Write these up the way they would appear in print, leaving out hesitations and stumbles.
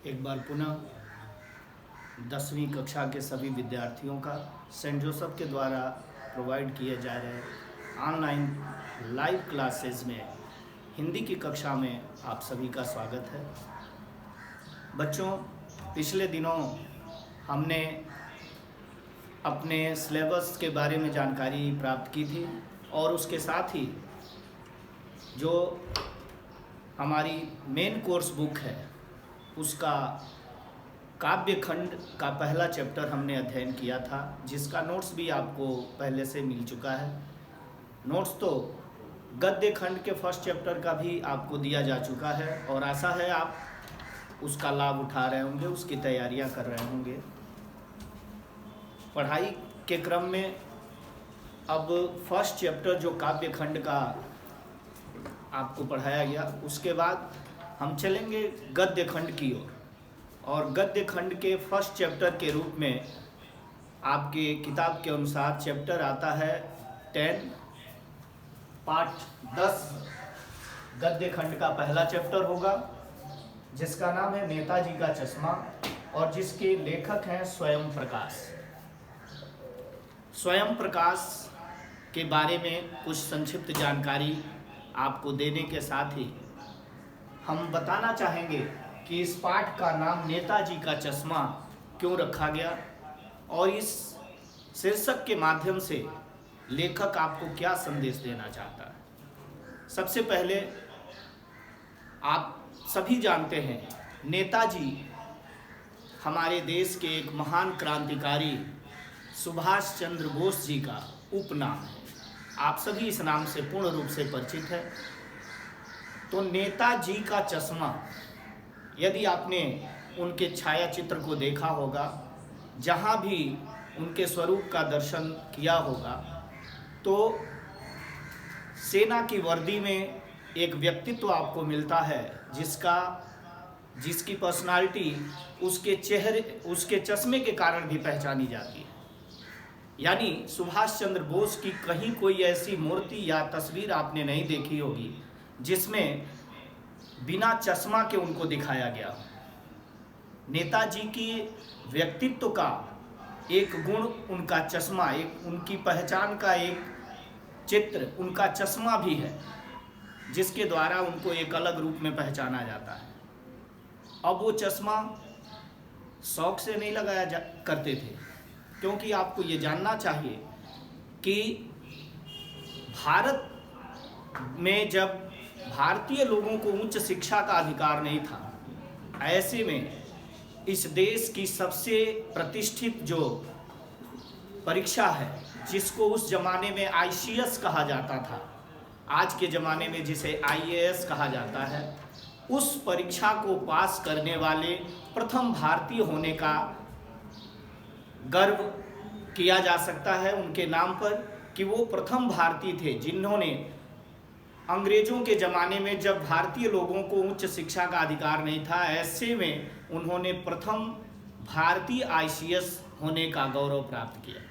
एक बार पुनः 10वीं कक्षा के सभी विद्यार्थियों का सेंट जोसेफ के द्वारा प्रोवाइड किए जा रहे ऑनलाइन लाइव क्लासेस में हिंदी की कक्षा में आप सभी का स्वागत है। बच्चों, पिछले दिनों हमने अपने सिलेबस के बारे में जानकारी प्राप्त की थी और उसके साथ ही जो हमारी मेन कोर्स बुक है उसका काव्य खंड का पहला चैप्टर हमने अध्ययन किया था, जिसका नोट्स भी आपको पहले से मिल चुका है। नोट्स तो गद्य खंड के फर्स्ट चैप्टर का भी आपको दिया जा चुका है और आशा है आप उसका लाभ उठा रहे होंगे, उसकी तैयारियां कर रहे होंगे। पढ़ाई के क्रम में अब फर्स्ट चैप्टर जो काव्य खंड का आपको पढ़ाया गया, उसके बाद हम चलेंगे गद्य खंड की ओर। और गद्य खंड के फर्स्ट चैप्टर के रूप में आपके किताब के अनुसार चैप्टर आता है 10 पार्ट 10। गद्य खंड का पहला चैप्टर होगा जिसका नाम है नेताजी का चश्मा और जिसके लेखक हैं स्वयं प्रकाश। स्वयं प्रकाश के बारे में कुछ संक्षिप्त जानकारी आपको देने के साथ ही हम बताना चाहेंगे कि इस पाठ का नाम नेताजी का चश्मा क्यों रखा गया और इस शीर्षक के माध्यम से लेखक आपको क्या संदेश देना चाहता है। सबसे पहले आप सभी जानते हैं नेताजी हमारे देश के एक महान क्रांतिकारी सुभाष चंद्र बोस जी का उपनाम है। आप सभी इस नाम से पूर्ण रूप से परिचित हैं। तो नेताजी का चश्मा, यदि आपने उनके छाया चित्र को देखा होगा, जहाँ भी उनके स्वरूप का दर्शन किया होगा, तो सेना की वर्दी में एक व्यक्तित्व आपको मिलता है जिसकी पर्सनालिटी उसके चेहरे, उसके चश्मे के कारण भी पहचानी जाती है। यानी सुभाष चंद्र बोस की कहीं कोई ऐसी मूर्ति या तस्वीर आपने नहीं देखी होगी जिसमें बिना चश्मा के उनको दिखाया गया। नेताजी की व्यक्तित्व का एक गुण उनका चश्मा, एक उनकी पहचान का एक चित्र उनका चश्मा भी है, जिसके द्वारा उनको एक अलग रूप में पहचाना जाता है। अब वो चश्मा शौक से नहीं लगाया करते थे, क्योंकि आपको ये जानना चाहिए कि भारत में जब भारतीय लोगों को उच्च शिक्षा का अधिकार नहीं था, ऐसे में इस देश की सबसे प्रतिष्ठित जो परीक्षा है, जिसको उस जमाने में आईसीएस कहा जाता था, आज के ज़माने में जिसे आईएएस कहा जाता है, उस परीक्षा को पास करने वाले प्रथम भारतीय होने का गर्व किया जा सकता है उनके नाम पर कि वो प्रथम भारतीय थे जिन्होंने अंग्रेजों के ज़माने में, जब भारतीय लोगों को उच्च शिक्षा का अधिकार नहीं था, ऐसे में उन्होंने प्रथम भारतीय आईसीएस होने का गौरव प्राप्त किया।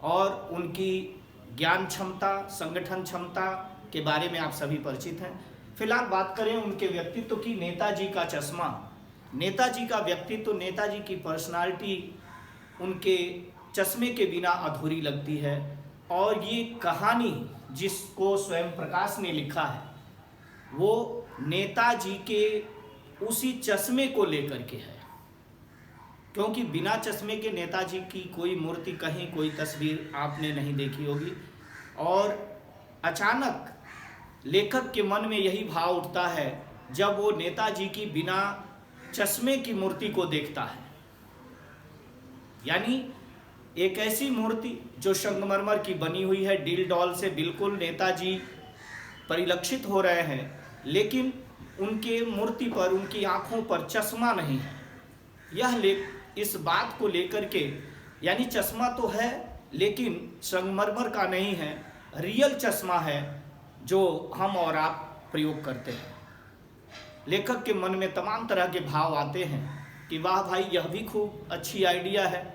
और उनकी ज्ञान क्षमता, संगठन क्षमता के बारे में आप सभी परिचित हैं। फिलहाल बात करें उनके व्यक्तित्व की। नेताजी का चश्मा, नेताजी का व्यक्तित्व, नेताजी की पर्सनालिटी उनके चश्मे के बिना अधूरी लगती है। और ये कहानी जिसको स्वयं प्रकाश ने लिखा है, वो नेताजी के उसी चश्मे को लेकर के है, क्योंकि बिना चश्मे के नेताजी की कोई मूर्ति, कहीं कोई तस्वीर आपने नहीं देखी होगी। और अचानक लेखक के मन में यही भाव उठता है जब वो नेताजी की बिना चश्मे की मूर्ति को देखता है। यानी एक ऐसी मूर्ति जो संगमरमर की बनी हुई है, डील डॉल से बिल्कुल नेताजी परिलक्षित हो रहे हैं, लेकिन उनके मूर्ति पर, उनकी आंखों पर चश्मा नहीं है। यह इस बात को लेकर के, यानी चश्मा तो है लेकिन संगमरमर का नहीं है, रियल चश्मा है जो हम और आप प्रयोग करते हैं। लेखक के मन में तमाम तरह के भाव आते हैं कि वाह भाई, यह भी खूब अच्छी आइडिया है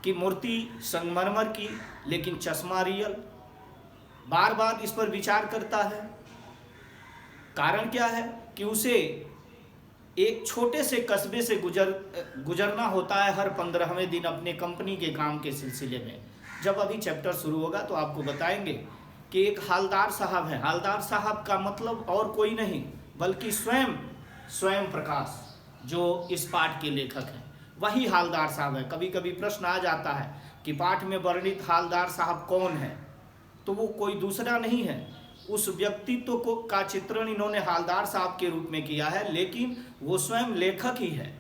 कि मूर्ति संगमरमर की लेकिन चश्मा रियल। बार बार इस पर विचार करता है। कारण क्या है कि उसे एक छोटे से कस्बे से गुजरना होता है हर 15वें दिन अपने कंपनी के काम के सिलसिले में। जब अभी चैप्टर शुरू होगा तो आपको बताएंगे कि एक हालदार साहब है। हालदार साहब का मतलब और कोई नहीं बल्कि स्वयं प्रकाश, जो इस पाठ के लेखक हैं, वही हालदार साहब है। कभी कभी प्रश्न आ जाता है कि पाठ में वर्णित हालदार साहब कौन है, तो वो कोई दूसरा नहीं है। उस व्यक्तित्व को का चित्रण इन्होंने हालदार साहब के रूप में किया है, लेकिन वो स्वयं लेखक ही है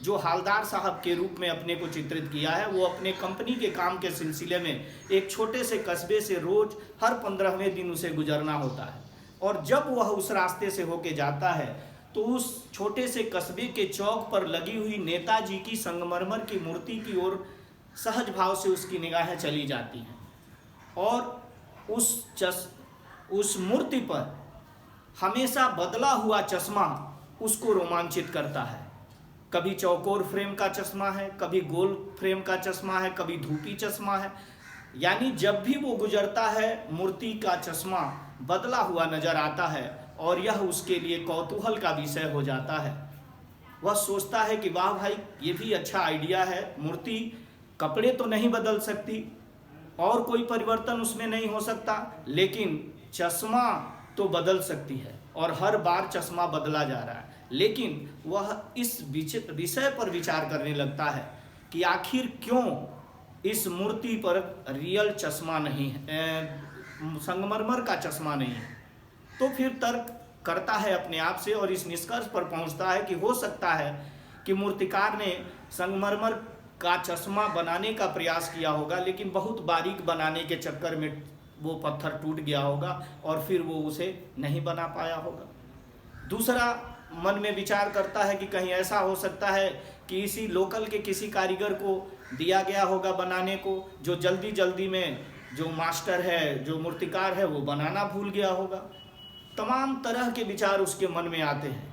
जो हालदार साहब के रूप में अपने को चित्रित किया है। वो अपने कंपनी के काम के सिलसिले में एक छोटे से कस्बे से रोज हर 15वें दिन उसे गुजरना होता है, और जब वह उस रास्ते से होके जाता है तो उस छोटे से कस्बे के चौक पर लगी हुई नेताजी की संगमरमर की मूर्ति की ओर सहज भाव से उसकी निगाहें चली जाती हैं, और उस मूर्ति पर हमेशा बदला हुआ चश्मा उसको रोमांचित करता है। कभी चौकोर फ्रेम का चश्मा है, कभी गोल फ्रेम का चश्मा है, कभी धूपी चश्मा है। यानी जब भी वो गुजरता है मूर्ति का चश्मा बदला हुआ नजर आता है, और यह उसके लिए कौतूहल का विषय हो जाता है। वह सोचता है कि वाह भाई, ये भी अच्छा आइडिया है। मूर्ति कपड़े तो नहीं बदल सकती और कोई परिवर्तन उसमें नहीं हो सकता, लेकिन चश्मा तो बदल सकती है, और हर बार चश्मा बदला जा रहा है। लेकिन वह इस विषय पर विचार करने लगता है कि आखिर क्यों इस मूर्ति पर रियल चश्मा नहीं है, संगमरमर का चश्मा नहीं है। तो फिर तर्क करता है अपने आप से और इस निष्कर्ष पर पहुंचता है कि हो सकता है कि मूर्तिकार ने संगमरमर का चश्मा बनाने का प्रयास किया होगा, लेकिन बहुत बारीक बनाने के चक्कर में वो पत्थर टूट गया होगा और फिर वो उसे नहीं बना पाया होगा। दूसरा मन में विचार करता है कि कहीं ऐसा हो सकता है कि इसी लोकल के किसी कारीगर को दिया गया होगा बनाने को, जो जल्दी जल्दी में जो मास्टर है, जो मूर्तिकार है, वो बनाना भूल गया होगा। तमाम तरह के विचार उसके मन में आते हैं,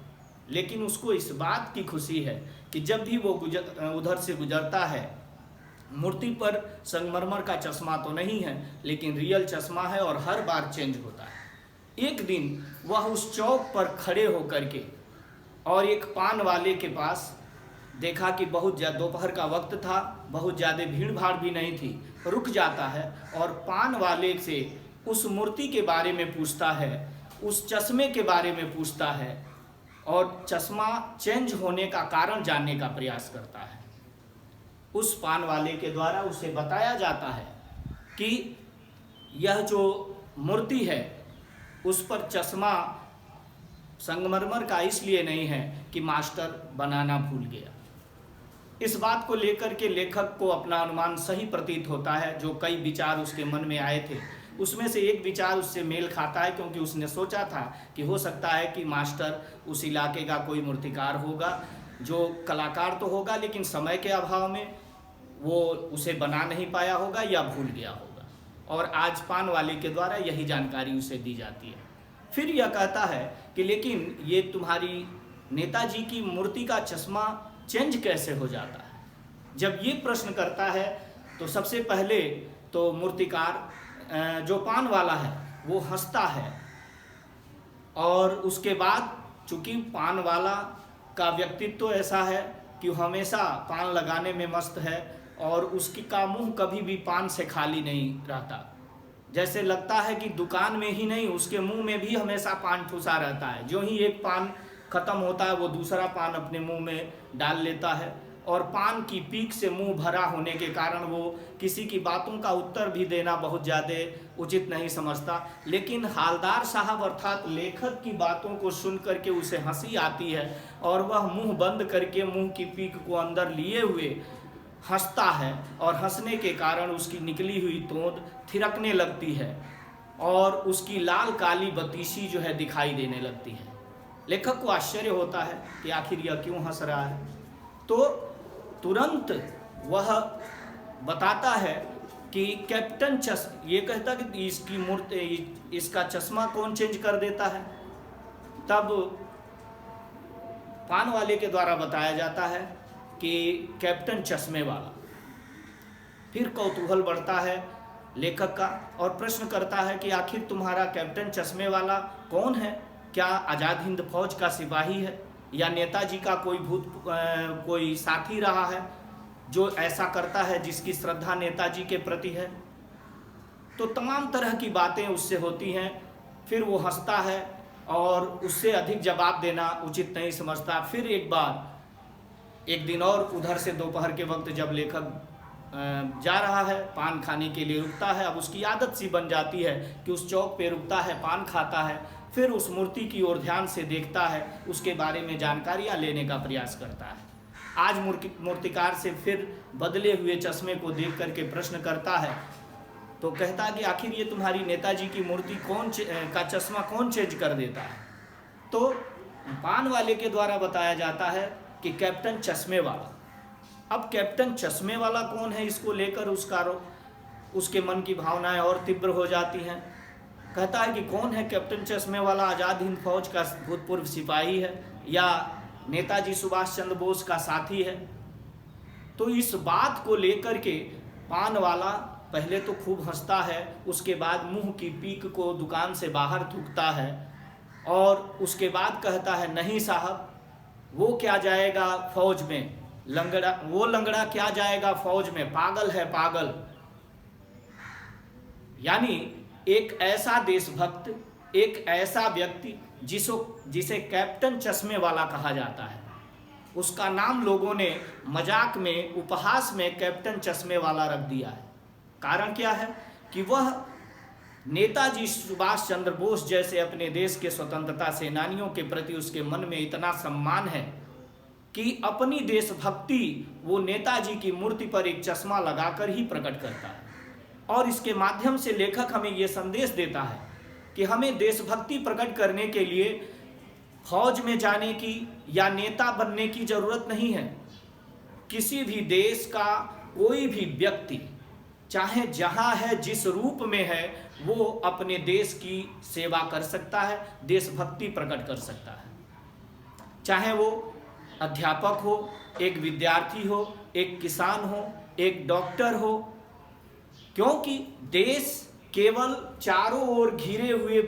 लेकिन उसको इस बात की खुशी है कि जब भी वो उधर से गुजरता है, मूर्ति पर संगमरमर का चश्मा तो नहीं है, लेकिन रियल चश्मा है और हर बार चेंज होता है। एक दिन वह उस चौक पर खड़े होकर के और एक पान वाले के पास देखा कि बहुत दोपहर का वक्त था, बहुत ज़्यादा भीड़ भाड़ भी नहीं थी, रुक जाता है और पान वाले से उस मूर्ति के बारे में पूछता है, उस चश्मे के बारे में पूछता है, और चश्मा चेंज होने का कारण जानने का प्रयास करता है। उस पान वाले के द्वारा उसे बताया जाता है कि यह जो मूर्ति है उस पर चश्मा संगमरमर का इसलिए नहीं है कि मास्टर बनाना भूल गया। इस बात को लेकर के लेखक को अपना अनुमान सही प्रतीत होता है। जो कई विचार उसके मन में आए थे, उसमें से एक विचार उससे मेल खाता है, क्योंकि उसने सोचा था कि हो सकता है कि मास्टर उस इलाके का कोई मूर्तिकार होगा, जो कलाकार तो होगा, लेकिन समय के अभाव में वो उसे बना नहीं पाया होगा या भूल गया होगा, और आज पान वाले के द्वारा यही जानकारी उसे दी जाती है। फिर यह कहता है कि लेकिन ये तुम्हारी नेताजी की मूर्ति का चश्मा चेंज कैसे हो जाता है। जब ये प्रश्न करता है तो सबसे पहले तो मूर्तिकार जो पान वाला है वो हंसता है, और उसके बाद चूंकि पान वाला का व्यक्तित्व ऐसा है कि हमेशा पान लगाने में मस्त है, और उसकी का मुंह कभी भी पान से खाली नहीं रहता। जैसे लगता है कि दुकान में ही नहीं, उसके मुंह में भी हमेशा पान ठुसा रहता है। जो ही एक पान खत्म होता है वो दूसरा पान अपने मुंह में डाल लेता है, और पान की पीक से मुंह भरा होने के कारण वो किसी की बातों का उत्तर भी देना बहुत ज़्यादा उचित नहीं समझता। लेकिन हालदार साहब अर्थात लेखक की बातों को सुन करके उसे हंसी आती है, और वह मुंह बंद करके मुंह की पीक को अंदर लिए हुए हंसता है, और हंसने के कारण उसकी निकली हुई तोंद थिरकने लगती है और उसकी लाल काली बतीसी जो है दिखाई देने लगती है। लेखक को आश्चर्य होता है कि आखिर यह क्यों हंस रहा है। तो तुरंत वह बताता है कि कैप्टन ये कहता कि इसकी मूर्ति, इसका चश्मा कौन चेंज कर देता है। तब पान वाले के द्वारा बताया जाता है कि कैप्टन चश्मे वाला। फिर कौतूहल बढ़ता है लेखक का और प्रश्न करता है कि आखिर तुम्हारा कैप्टन चश्मे वाला कौन है, क्या आज़ाद हिंद फौज का सिपाही है। या नेताजी का कोई साथी रहा है जो ऐसा करता है जिसकी श्रद्धा नेताजी के प्रति है। तो तमाम तरह की बातें उससे होती हैं। फिर वो हंसता है और उससे अधिक जवाब देना उचित नहीं समझता। फिर एक दिन और उधर से दोपहर के वक्त जब लेखक जा रहा है, पान खाने के लिए रुकता है। अब उसकी आदत सी बन जाती है कि उस चौक पे रुकता है, पान खाता है, फिर उस मूर्ति की ओर ध्यान से देखता है, उसके बारे में जानकारियाँ लेने का प्रयास करता है। आज मूर्तिकार से फिर बदले हुए चश्मे को देख करके प्रश्न करता है, तो कहता है कि आखिर ये तुम्हारी नेताजी की मूर्ति का चश्मा कौन चेंज कर देता है? तो पान वाले के द्वारा बताया जाता है कि कैप्टन चश्मे वाला। अब कैप्टन चश्मे वाला कौन है, इसको लेकर उसके मन की भावनाएं और तीव्र हो जाती हैं। कहता है कि कौन है कैप्टन चश्मे वाला? आज़ाद हिंद फौज का भूतपूर्व सिपाही है या नेताजी सुभाष चंद्र बोस का साथी है? तो इस बात को लेकर के पान वाला पहले तो खूब हंसता है, उसके बाद मुंह की पीक को दुकान से बाहर थूकता है और उसके बाद कहता है, नहीं साहब, वो क्या जाएगा फौज में, वो लंगड़ा क्या जाएगा फौज में, पागल है पागल। यानी एक ऐसा देशभक्त, एक ऐसा व्यक्ति जिसे कैप्टन चश्मे वाला कहा जाता है, उसका नाम लोगों ने मजाक में, उपहास में कैप्टन चश्मे वाला रख दिया है। कारण क्या है कि वह नेताजी सुभाष चंद्र बोस जैसे अपने देश के स्वतंत्रता सेनानियों के प्रति उसके मन में इतना सम्मान है कि अपनी देशभक्ति वो नेताजी की मूर्ति पर एक चश्मा लगाकर ही प्रकट करता है। और इसके माध्यम से लेखक हमें ये संदेश देता है कि हमें देशभक्ति प्रकट करने के लिए फौज में जाने की या नेता बनने की जरूरत नहीं है। किसी भी देश का कोई भी व्यक्ति, चाहे जहां है, जिस रूप में है, वो अपने देश की सेवा कर सकता है, देशभक्ति प्रकट कर सकता है। चाहे वो अध्यापक हो, एक विद्यार्थी हो, एक किसान हो, एक डॉक्टर हो, क्योंकि देश केवल चारों ओर घिरे हुए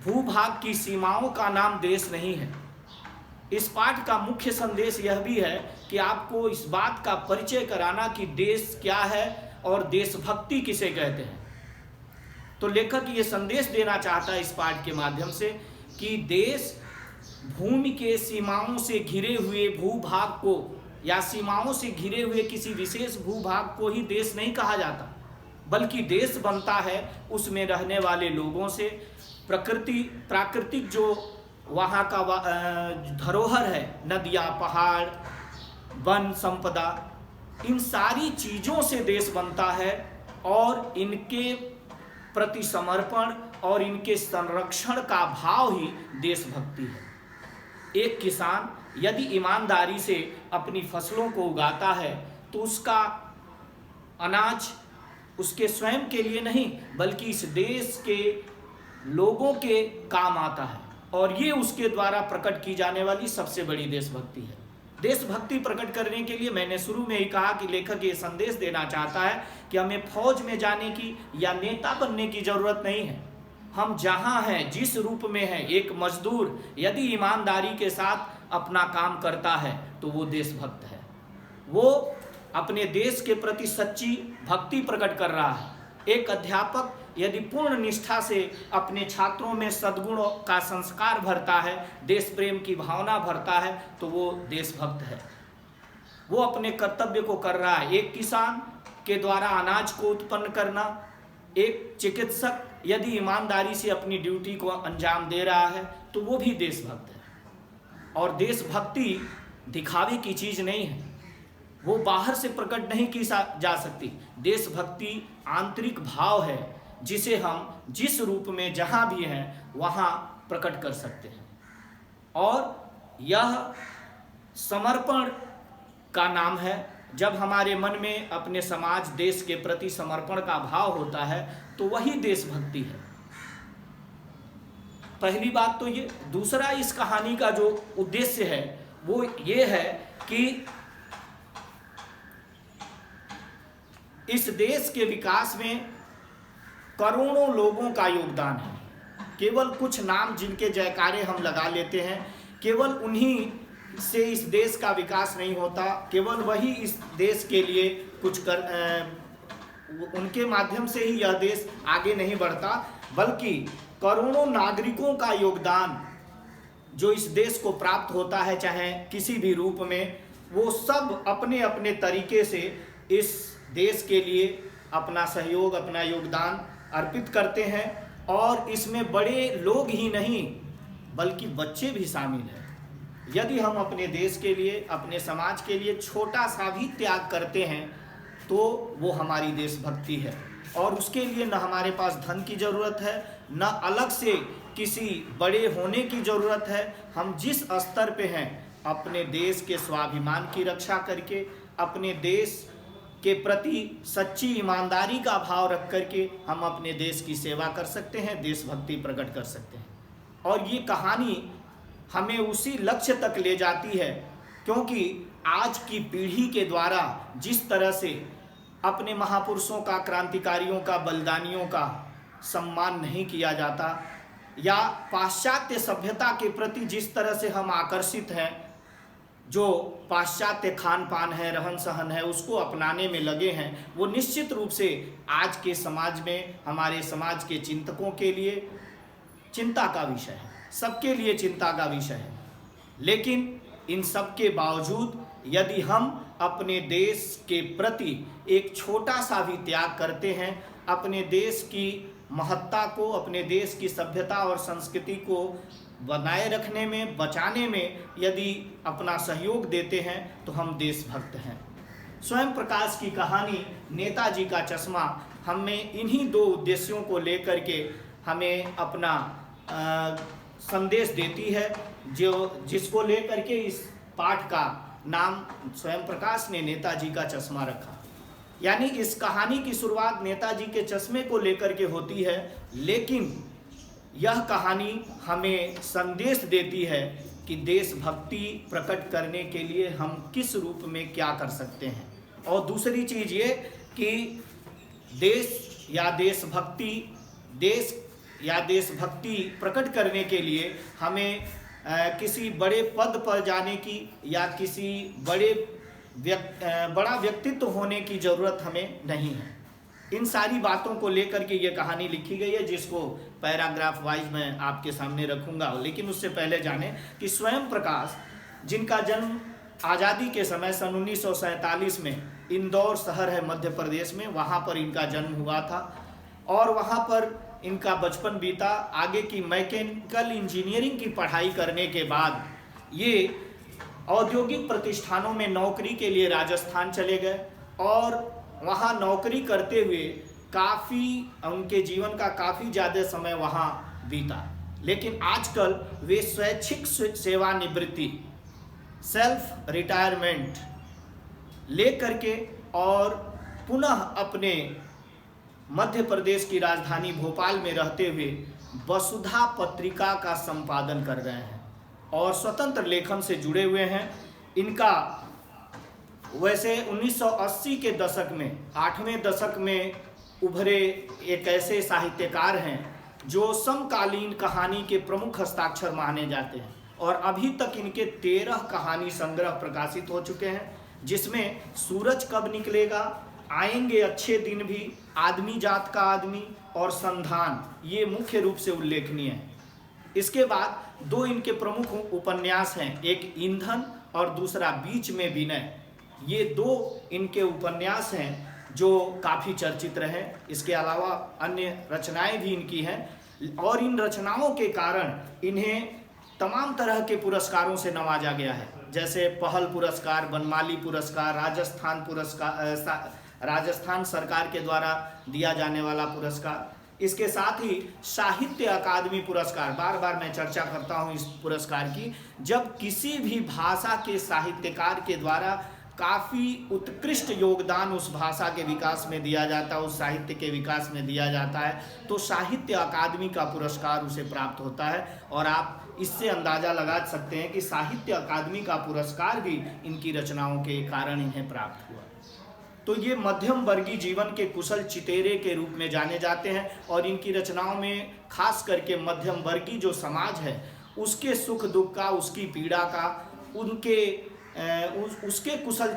भूभाग की सीमाओं का नाम देश नहीं है। इस पाठ का मुख्य संदेश यह भी है कि आपको इस बात का परिचय कराना कि देश क्या है और देशभक्ति किसे कहते हैं। तो लेखक ये संदेश देना चाहता है इस पाठ के माध्यम से कि देश भूमि के सीमाओं से घिरे हुए भूभाग को या सीमाओं से घिरे हुए किसी विशेष भूभाग को ही देश नहीं कहा जाता, बल्कि देश बनता है उसमें रहने वाले लोगों से। प्राकृतिक जो वहाँ का धरोहर है, नदियाँ, पहाड़, वन संपदा, इन सारी चीज़ों से देश बनता है और इनके प्रति समर्पण और इनके संरक्षण का भाव ही देशभक्ति है। एक किसान यदि ईमानदारी से अपनी फसलों को उगाता है तो उसका अनाज उसके स्वयं के लिए नहीं बल्कि इस देश के लोगों के काम आता है, और ये उसके द्वारा प्रकट की जाने वाली सबसे बड़ी देशभक्ति है। देशभक्ति प्रकट करने के लिए मैंने शुरू में ही कहा कि लेखक ये संदेश देना चाहता है कि हमें फौज में जाने की या नेता बनने की जरूरत नहीं है। हम जहां हैं, जिस रूप में हैं, एक मजदूर यदि ईमानदारी के साथ अपना काम करता है तो वो देशभक्त है। वो अपने देश के प्रति सच्ची भक्ति प्रकट कर रहा है। एक अध्यापक यदि पूर्ण निष्ठा से अपने छात्रों में सद्गुणों का संस्कार भरता है, देश प्रेम की भावना भरता है, तो वो देशभक्त है। वो अपने कर्तव्य को कर रहा है। एक किसान के द्वारा अनाज को उत्पन्न करना, एक चिकित्सक यदि ईमानदारी से अपनी ड्यूटी को अंजाम दे रहा है तो वो भी देशभक्त है। और देशभक्ति दिखावे की चीज़ नहीं है, वो बाहर से प्रकट नहीं की जा सकती। देशभक्ति आंतरिक भाव है जिसे हम जिस रूप में जहाँ भी हैं वहाँ प्रकट कर सकते हैं। और यह समर्पण का नाम है। जब हमारे मन में अपने समाज, देश के प्रति समर्पण का भाव होता है तो वही देशभक्ति है। पहली बात तो ये। दूसरा, इस कहानी का जो उद्देश्य है वो ये है कि इस देश के विकास में करोड़ों लोगों का योगदान है। केवल कुछ नाम जिनके जयकारे हम लगा लेते हैं केवल उन्हीं से इस देश का विकास नहीं होता, केवल वही इस देश के लिए कुछ उनके माध्यम से ही यह देश आगे नहीं बढ़ता, बल्कि करोड़ों नागरिकों का योगदान जो इस देश को प्राप्त होता है, चाहे किसी भी रूप में, वो सब अपने अपने तरीके से इस देश के लिए अपना सहयोग, अपना योगदान अर्पित करते हैं। और इसमें बड़े लोग ही नहीं बल्कि बच्चे भी शामिल हैं। यदि हम अपने देश के लिए, अपने समाज के लिए छोटा सा भी त्याग करते हैं तो वो हमारी देशभक्ति है। और उसके लिए न हमारे पास धन की ज़रूरत है, न अलग से किसी बड़े होने की ज़रूरत है। हम जिस स्तर पे हैं, अपने देश के स्वाभिमान की रक्षा करके, अपने देश के प्रति सच्ची ईमानदारी का भाव रख करके हम अपने देश की सेवा कर सकते हैं, देशभक्ति प्रकट कर सकते हैं। और ये कहानी हमें उसी लक्ष्य तक ले जाती है, क्योंकि आज की पीढ़ी के द्वारा जिस तरह से अपने महापुरुषों का, क्रांतिकारियों का, बलिदानियों का सम्मान नहीं किया जाता, या पाश्चात्य सभ्यता के प्रति जिस तरह से हम आकर्षित हैं, जो पाश्चात्य खान पान है, रहन सहन है, उसको अपनाने में लगे हैं, वो निश्चित रूप से आज के समाज में, हमारे समाज के चिंतकों के लिए चिंता का विषय है, सबके लिए चिंता का विषय है। लेकिन इन सब के बावजूद यदि हम अपने देश के प्रति एक छोटा सा भी त्याग करते हैं, अपने देश की महत्ता को, अपने देश की सभ्यता और संस्कृति को बनाए रखने में, बचाने में यदि अपना सहयोग देते हैं, तो हम देशभक्त हैं। स्वयं प्रकाश की कहानी नेताजी का चश्मा हमें इन्हीं दो उद्देश्यों को लेकर के हमें अपना संदेश देती है, जिसको लेकर के इस पाठ का नाम स्वयं प्रकाश ने नेताजी का चश्मा रखा। यानी इस कहानी की शुरुआत नेताजी के चश्मे को लेकर के होती है, लेकिन यह कहानी हमें संदेश देती है कि देशभक्ति प्रकट करने के लिए हम किस रूप में क्या कर सकते हैं। और दूसरी चीज़ ये कि देश या देशभक्ति प्रकट करने के लिए हमें किसी बड़े पद पर जाने की या किसी बड़ा व्यक्तित्व होने की ज़रूरत हमें नहीं है। इन सारी बातों को लेकर के ये कहानी लिखी गई है, जिसको पैराग्राफ वाइज मैं आपके सामने रखूंगा। लेकिन उससे पहले जानें कि स्वयं प्रकाश, जिनका जन्म आज़ादी के समय सन 1947 में इंदौर शहर है मध्य प्रदेश में, वहाँ पर इनका जन्म हुआ था और वहाँ पर इनका बचपन बीता। आगे की मैकेनिकल इंजीनियरिंग की पढ़ाई करने के बाद ये औद्योगिक प्रतिष्ठानों में नौकरी के लिए राजस्थान चले गए और वहाँ नौकरी करते हुए उनके जीवन का काफ़ी ज़्यादा समय वहाँ बीता। लेकिन आजकल वे स्वैच्छिक सेवानिवृत्ति, सेल्फ रिटायरमेंट ले करके और पुनः अपने मध्य प्रदेश की राजधानी भोपाल में रहते हुए वसुधा पत्रिका का संपादन कर रहे हैं और स्वतंत्र लेखन से जुड़े हुए हैं। इनका वैसे 1980 के दशक में, 8वें दशक में उभरे एक ऐसे साहित्यकार हैं जो समकालीन कहानी के प्रमुख हस्ताक्षर माने जाते हैं और अभी तक इनके 13 कहानी संग्रह प्रकाशित हो चुके हैं, जिसमें सूरज कब निकलेगा, आएंगे अच्छे दिन भी, आदमी जात का आदमी और संधान, ये मुख्य रूप से उल्लेखनीय है। इसके बाद दो इनके प्रमुख उपन्यास हैं, एक ईंधन और दूसरा बीच में विनय। ये दो इनके उपन्यास हैं जो काफ़ी चर्चित रहे। इसके अलावा अन्य रचनाएं भी इनकी हैं और इन रचनाओं के कारण इन्हें तमाम तरह के पुरस्कारों से नवाजा गया है, जैसे पहल पुरस्कार, बनमाली पुरस्कार, राजस्थान सरकार के द्वारा दिया जाने वाला पुरस्कार। इसके साथ ही साहित्य अकादमी पुरस्कार, बार बार मैं चर्चा करता हूँ इस पुरस्कार की, जब किसी भी भाषा के साहित्यकार के द्वारा काफ़ी उत्कृष्ट योगदान उस भाषा के विकास में दिया जाता है, उस साहित्य के विकास में दिया जाता है, तो साहित्य अकादमी का पुरस्कार उसे प्राप्त होता है। और आप इससे अंदाज़ा लगा सकते हैं कि साहित्य अकादमी का पुरस्कार भी इनकी रचनाओं के कारण इन्हें प्राप्त हुआ। तो ये मध्यम वर्गीय जीवन के कुशल चितेरे के रूप में जाने जाते हैं और इनकी रचनाओं में खास करके मध्यम वर्गीय जो समाज है उसके सुख दुख का, उसकी पीड़ा का, उसके कुशल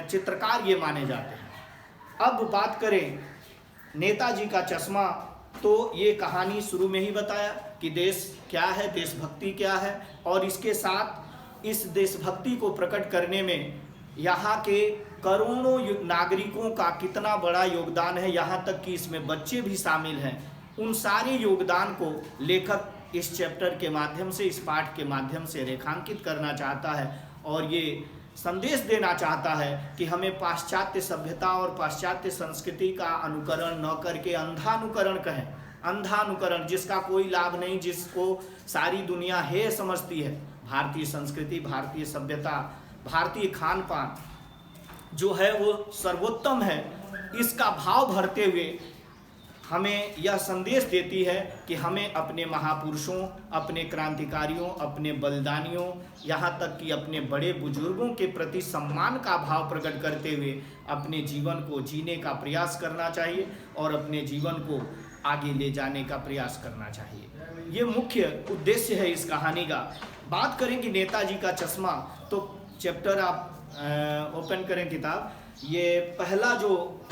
चित्रकार ये माने जाते हैं। अब बात करें नेताजी का चश्मा, तो ये कहानी शुरू में ही बताया कि देश क्या है, देशभक्ति क्या है, और इसके साथ इस देशभक्ति को प्रकट करने में यहाँ के करोड़ों नागरिकों का कितना बड़ा योगदान है, यहाँ तक कि इसमें बच्चे भी शामिल हैं। उन सारे योगदान को लेखक इस चैप्टर के माध्यम से, इस पाठ के माध्यम से रेखांकित करना चाहता है और ये संदेश देना चाहता है कि हमें पाश्चात्य सभ्यता और पाश्चात्य संस्कृति का अनुकरण न करके अंधानुकरण कहें, अंधानुकरण जिसका कोई लाभ नहीं, जिसको सारी दुनिया हे समझती है। भारतीय संस्कृति, भारतीय सभ्यता, भारतीय खान पान जो है वो सर्वोत्तम है, इसका भाव भरते हुए हमें यह संदेश देती है कि हमें अपने महापुरुषों, अपने क्रांतिकारियों, अपने बलिदानियों, यहाँ तक कि अपने बड़े बुजुर्गों के प्रति सम्मान का भाव प्रकट करते हुए अपने जीवन को जीने का प्रयास करना चाहिए और अपने जीवन को आगे ले जाने का प्रयास करना चाहिए। ये मुख्य उद्देश्य है इस कहानी का। बात करें कि नेताजी का चश्मा, तो चैप्टर आप ओपन करें किताब, ये पहला जो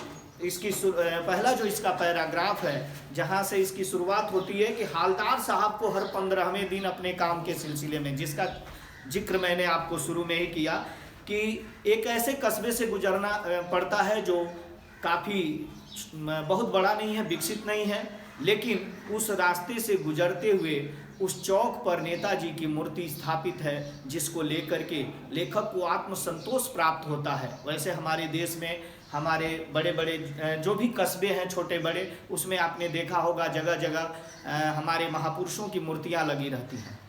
इसका पैराग्राफ है, जहाँ से इसकी शुरुआत होती है कि हालदार साहब को हर 15वें दिन अपने काम के सिलसिले में, जिसका जिक्र मैंने आपको शुरू में ही किया कि एक ऐसे कस्बे से गुजरना पड़ता है जो काफ़ी बहुत बड़ा नहीं है, विकसित नहीं है, लेकिन उस रास्ते से गुजरते हुए उस चौक पर नेताजी की मूर्ति स्थापित है, जिसको लेकर के लेखक को आत्मसंतोष प्राप्त होता है। वैसे हमारे देश में हमारे बड़े बड़े जो भी कस्बे हैं छोटे बड़े, उसमें आपने देखा होगा जगह जगह हमारे महापुरुषों की मूर्तियां लगी रहती हैं।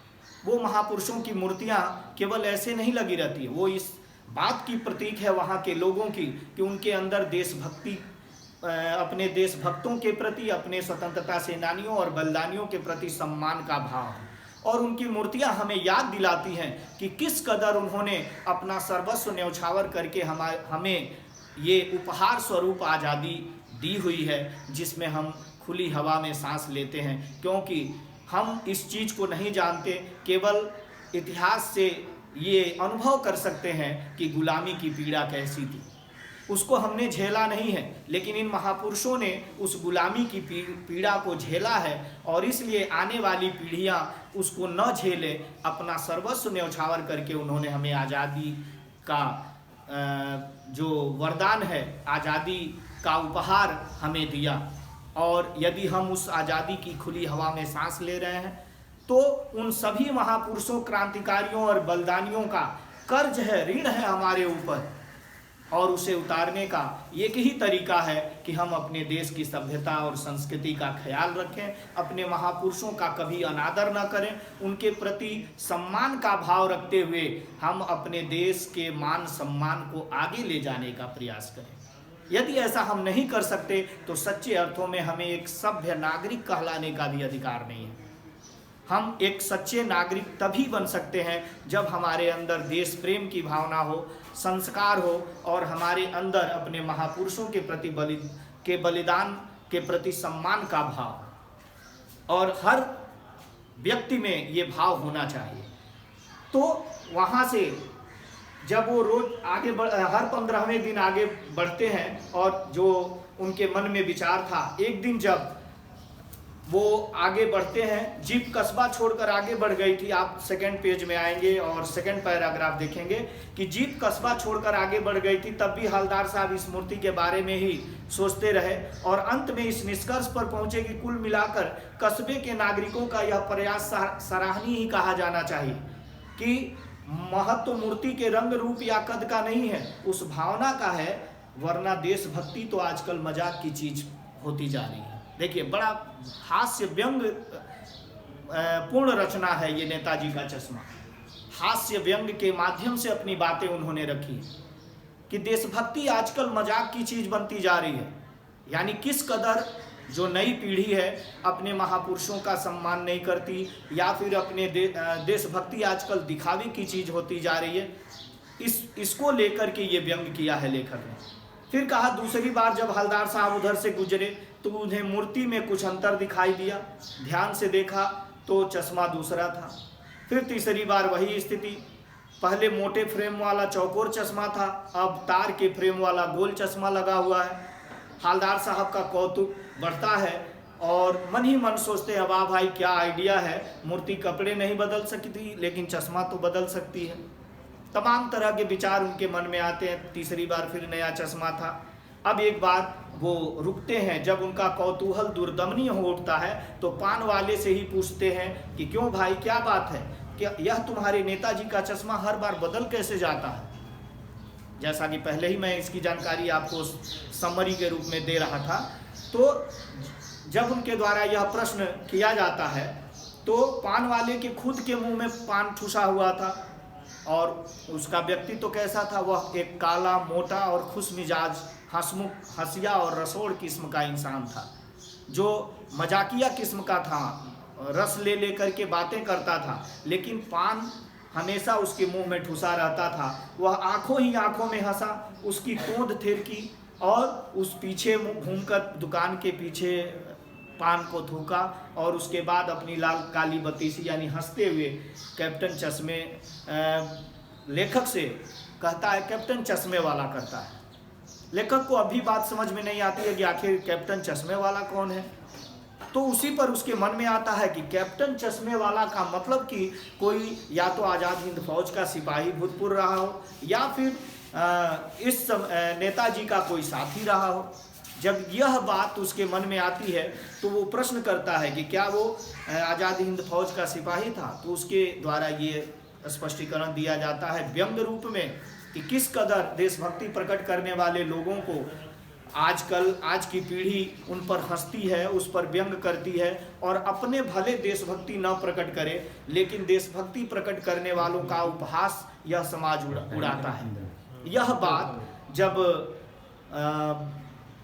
वो महापुरुषों की मूर्तियां केवल ऐसे नहीं लगी रहती है, वो इस बात की प्रतीक है वहाँ के लोगों की कि उनके अंदर देशभक्ति, अपने देशभक्तों के प्रति, अपने स्वतंत्रता सेनानियों और बलिदानियों के प्रति सम्मान का भाव है। और उनकी मूर्तियां हमें याद दिलाती हैं कि किस कदर उन्होंने अपना सर्वस्व न्यौछावर करके हमें ये उपहार स्वरूप आज़ादी दी हुई है, जिसमें हम खुली हवा में सांस लेते हैं, क्योंकि हम इस चीज़ को नहीं जानते, केवल इतिहास से ये अनुभव कर सकते हैं कि गुलामी की पीड़ा कैसी थी। उसको हमने झेला नहीं है, लेकिन इन महापुरुषों ने उस गुलामी की पीड़ा को झेला है और इसलिए आने वाली पीढ़ियां उसको न झेले, अपना सर्वस्व न्यौछावर करके उन्होंने हमें आज़ादी का जो वरदान है, आज़ादी का उपहार हमें दिया। और यदि हम उस आज़ादी की खुली हवा में सांस ले रहे हैं तो उन सभी महापुरुषों, क्रांतिकारियों और बलिदानियों का कर्ज है, ऋण है हमारे ऊपर, और उसे उतारने का एक ही तरीका है कि हम अपने देश की सभ्यता और संस्कृति का ख्याल रखें, अपने महापुरुषों का कभी अनादर न करें, उनके प्रति सम्मान का भाव रखते हुए हम अपने देश के मान सम्मान को आगे ले जाने का प्रयास करें। यदि ऐसा हम नहीं कर सकते तो सच्चे अर्थों में हमें एक सभ्य नागरिक कहलाने का भी अधिकार नहीं है। हम एक सच्चे नागरिक तभी बन सकते हैं जब हमारे अंदर देश प्रेम की भावना हो, संस्कार हो और हमारे अंदर अपने महापुरुषों के प्रति बलिदान के प्रति सम्मान का भाव, और हर व्यक्ति में ये भाव होना चाहिए। तो वहाँ से जब वो रोज आगे हर 15वें दिन आगे बढ़ते हैं, और जो उनके मन में विचार था, एक दिन जब वो आगे बढ़ते हैं, जीप कस्बा छोड़कर आगे बढ़ गई थी। आप सेकंड पेज में आएंगे और सेकंड पैराग्राफ देखेंगे कि जीप कस्बा छोड़कर आगे बढ़ गई थी, तब भी हवलदार साहब इस मूर्ति के बारे में ही सोचते रहे और अंत में इस निष्कर्ष पर पहुंचे कि कुल मिलाकर कस्बे के नागरिकों का यह प्रयास सराहनीय ही कहा जाना चाहिए कि महत्व मूर्ति के रंग रूप या कद का नहीं है, उस भावना का है, वरना देशभक्ति तो आजकल मजाक की चीज होती जा रही है। देखिए, बड़ा हास्य व्यंग पूर्ण रचना है ये नेताजी का चश्मा। हास्य व्यंग के माध्यम से अपनी बातें उन्होंने रखी कि देशभक्ति आजकल मजाक की चीज बनती जा रही है, यानी किस कदर जो नई पीढ़ी है अपने महापुरुषों का सम्मान नहीं करती, या फिर अपने देशभक्ति आजकल दिखावे की चीज होती जा रही है। इसको लेकर के ये व्यंग किया है लेखक ने। फिर कहा, दूसरी बार जब हवलदार साहब उधर से गुजरे तो उन्हें मूर्ति में कुछ अंतर दिखाई दिया, ध्यान से देखा तो चश्मा दूसरा था। फिर तीसरी बार वही स्थिति, पहले मोटे फ्रेम वाला चौकोर चश्मा था, अब तार के फ्रेम वाला गोल चश्मा लगा हुआ है। हालदार साहब का कौतुक बढ़ता है और मन ही मन सोचते हैं, वाह भाई क्या आइडिया है, मूर्ति कपड़े नहीं बदल सकती लेकिन चश्मा तो बदल सकती है। तमाम तरह के विचार उनके मन में आते हैं। तीसरी बार फिर नया चश्मा था। अब एक बार वो रुकते हैं, जब उनका कौतूहल दुर्दमनीय हो उठता है तो पान वाले से ही पूछते हैं कि क्यों भाई, क्या बात है, क्या यह तुम्हारे नेताजी का चश्मा हर बार बदल कैसे जाता है। जैसा कि पहले ही मैं इसकी जानकारी आपको समरी के रूप में दे रहा था, तो जब उनके द्वारा यह प्रश्न किया जाता है तो पान वाले के खुद के मुंह में पान ठुसा हुआ था और उसका व्यक्तित्व तो कैसा था, वह एक काला, मोटा और खुश मिजाज, हंसमुख, हंसिया और रसोड़ किस्म का इंसान था, जो मजाकिया किस्म का था, रस ले लेकर के बातें करता था, लेकिन पान हमेशा उसके मुंह में ठुसा रहता था। वह आंखों ही आंखों में हंसा, उसकी तोंद थिरकी और उस पीछे घूमकर दुकान के पीछे पान को थूका और उसके बाद अपनी लाल काली बत्तीसी यानी हंसते हुए कैप्टन चश्मे लेखक से कहता है, कैप्टन चश्मे वाला करता है। लेखक को अभी बात समझ में नहीं आती है कि आखिर कैप्टन चश्मे वाला कौन है। तो उसी पर उसके मन में आता है कि कैप्टन चश्मे वाला का मतलब कि कोई या तो आज़ाद हिंद फौज का सिपाही भूतपूर्व रहा हो या फिर इस नेताजी का कोई साथी रहा हो। जब यह बात उसके मन में आती है तो वो प्रश्न करता है कि क्या वो आज़ाद हिंद फौज का सिपाही था। तो उसके द्वारा ये स्पष्टीकरण दिया जाता है व्यंग्य रूप में कि किस कदर देशभक्ति प्रकट करने वाले लोगों को आजकल आज की पीढ़ी उन पर हंसती है, उस पर व्यंग करती है और अपने भले देशभक्ति न प्रकट करे लेकिन देशभक्ति प्रकट करने वालों का उपहास यह समाज उड़ाता है। यह बात जब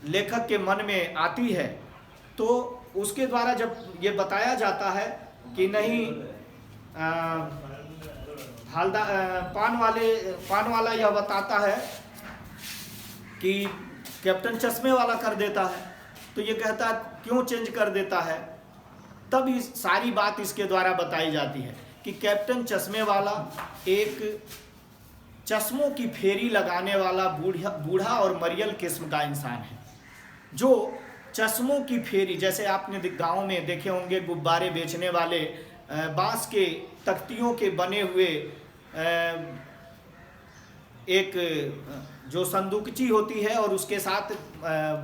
लेखक के मन में आती है तो उसके द्वारा जब ये बताया जाता है कि नहीं, पान वाला यह बताता है कि कैप्टन चश्मे वाला कर देता है, तो ये कहता है क्यों चेंज कर देता है। तब इस सारी बात इसके द्वारा बताई जाती है कि कैप्टन चश्मे वाला एक चश्मों की फेरी लगाने वाला बूढ़ा और मरियल किस्म का इंसान है, जो चश्मों की फेरी, जैसे आपने गाँव में देखे होंगे गुब्बारे बेचने वाले बांस के तख्तियों के बने हुए एक जो संदूकची होती है और उसके साथ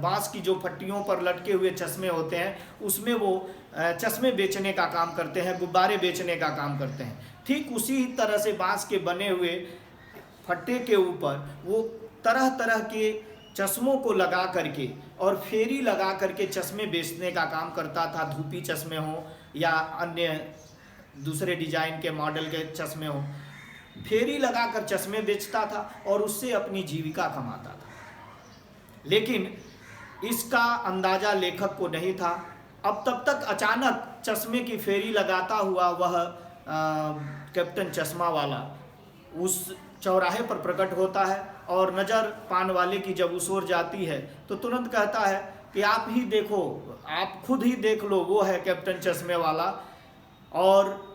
बांस की जो फट्टियों पर लटके हुए चश्मे होते हैं, उसमें वो चश्मे बेचने का काम करते हैं, गुब्बारे बेचने का काम करते हैं। ठीक उसी तरह से बांस के बने हुए फट्टे के ऊपर वो तरह तरह के चश्मों को लगा करके और फेरी लगा करके चश्मे बेचने का काम करता था। धूपी चश्मे हो या अन्य दूसरे डिजाइन के मॉडल के चश्मे हो, फेरी लगाकर चश्मे बेचता था और उससे अपनी जीविका कमाता था। लेकिन इसका अंदाजा लेखक को नहीं था। अब तब तक अचानक चश्मे की फेरी लगाता हुआ वह कैप्टन चश्मा वाला उस चौराहे पर प्रकट होता है और नज़र पान वाले की जब उस ओर जाती है तो तुरंत कहता है कि आप ही देखो, आप खुद ही देख लो, वो है कैप्टन चश्मे वाला और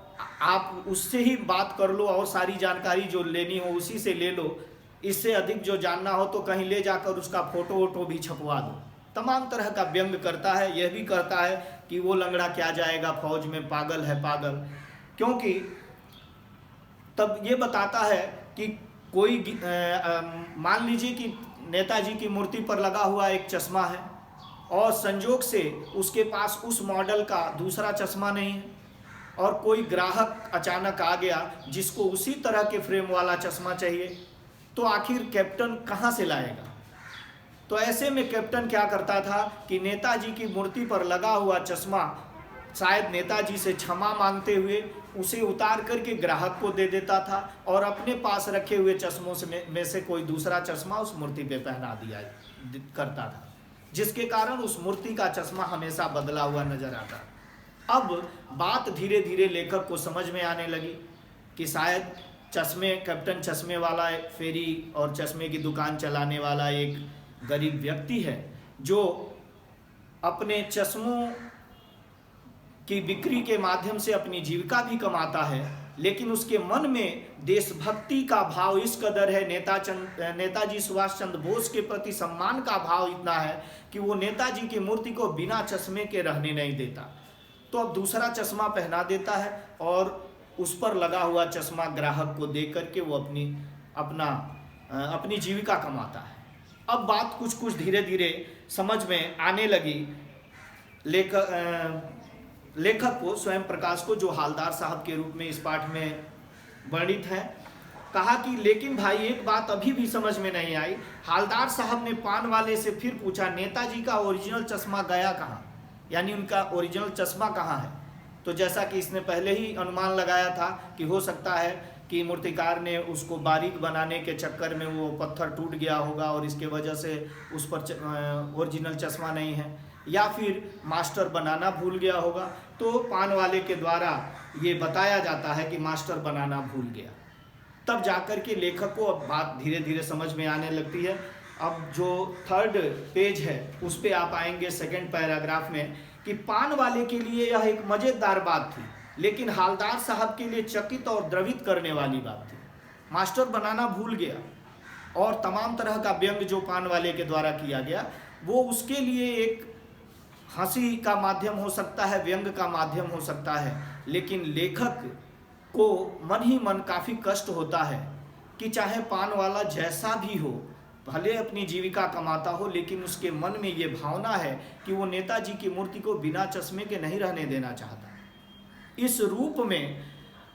आप उससे ही बात कर लो और सारी जानकारी जो लेनी हो उसी से ले लो। इससे अधिक जो जानना हो तो कहीं ले जाकर उसका फोटो वोटो भी छपवा दो। तमाम तरह का व्यंग करता है। यह भी करता है कि वो लंगड़ा क्या जाएगा फौज में, पागल है पागल। क्योंकि तब ये बताता है कि कोई मान लीजिए कि नेताजी की मूर्ति पर लगा हुआ एक चश्मा है और संजोग से उसके पास उस मॉडल का दूसरा चश्मा नहीं है और कोई ग्राहक अचानक आ गया जिसको उसी तरह के फ्रेम वाला चश्मा चाहिए, तो आखिर कैप्टन कहाँ से लाएगा। तो ऐसे में कैप्टन क्या करता था कि नेताजी की मूर्ति पर लगा हुआ चश्मा शायद नेताजी से क्षमा मांगते हुए उसे उतार करके ग्राहक को दे देता था और अपने पास रखे हुए चश्मों में से कोई दूसरा चश्मा उस मूर्ति पे पहना दिया करता था, जिसके कारण उस मूर्ति का चश्मा हमेशा बदला हुआ नजर आता। अब बात धीरे धीरे लेखक को समझ में आने लगी कि शायद कैप्टन चश्मे वाला फेरी और चश्मे की दुकान चलाने वाला एक गरीब व्यक्ति है जो अपने चश्मों की बिक्री के माध्यम से अपनी जीविका भी कमाता है लेकिन उसके मन में देशभक्ति का भाव इस कदर है, नेताजी सुभाष चंद्र बोस के प्रति सम्मान का भाव इतना है कि वो नेताजी की मूर्ति को बिना चश्मे के रहने नहीं देता। तो अब दूसरा चश्मा पहना देता है और उस पर लगा हुआ चश्मा ग्राहक को दे करके वो अपनी जीविका कमाता है। अब बात कुछ कुछ धीरे धीरे समझ में आने लगी लेखक को, स्वयं प्रकाश को, जो हालदार साहब के रूप में इस पाठ में वर्णित है। कहा कि लेकिन भाई एक बात अभी भी समझ में नहीं आई। हालदार साहब ने पान वाले से फिर पूछा, नेताजी का ओरिजिनल चश्मा गया कहाँ, यानी उनका ओरिजिनल चश्मा कहाँ है। तो जैसा कि इसने पहले ही अनुमान लगाया था कि हो सकता है कि मूर्तिकार ने उसको बारीक बनाने के चक्कर में वो पत्थर टूट गया होगा और इसके वजह से उस पर ओरिजिनल चश्मा नहीं है, या फिर मास्टर बनाना भूल गया होगा। तो पान वाले के द्वारा ये बताया जाता है कि मास्टर बनाना भूल गया। तब जाकर के लेखक को अब बात धीरे धीरे समझ में आने लगती है। अब जो 3rd पेज है उस पे आप आएंगे 2nd पैराग्राफ में कि पान वाले के लिए यह एक मज़ेदार बात थी, लेकिन हालदार साहब के लिए चकित और द्रवित करने वाली बात थी। मास्टर बनाना भूल गया और तमाम तरह का व्यंग जो पान वाले के द्वारा किया गया वो उसके लिए एक हंसी का माध्यम हो सकता है, व्यंग का माध्यम हो सकता है, लेकिन लेखक को मन ही मन काफ़ी कष्ट होता है कि चाहे पान वाला जैसा भी हो, भले अपनी जीविका कमाता हो, लेकिन उसके मन में ये भावना है कि वो नेताजी की मूर्ति को बिना चश्मे के नहीं रहने देना चाहता। इस रूप में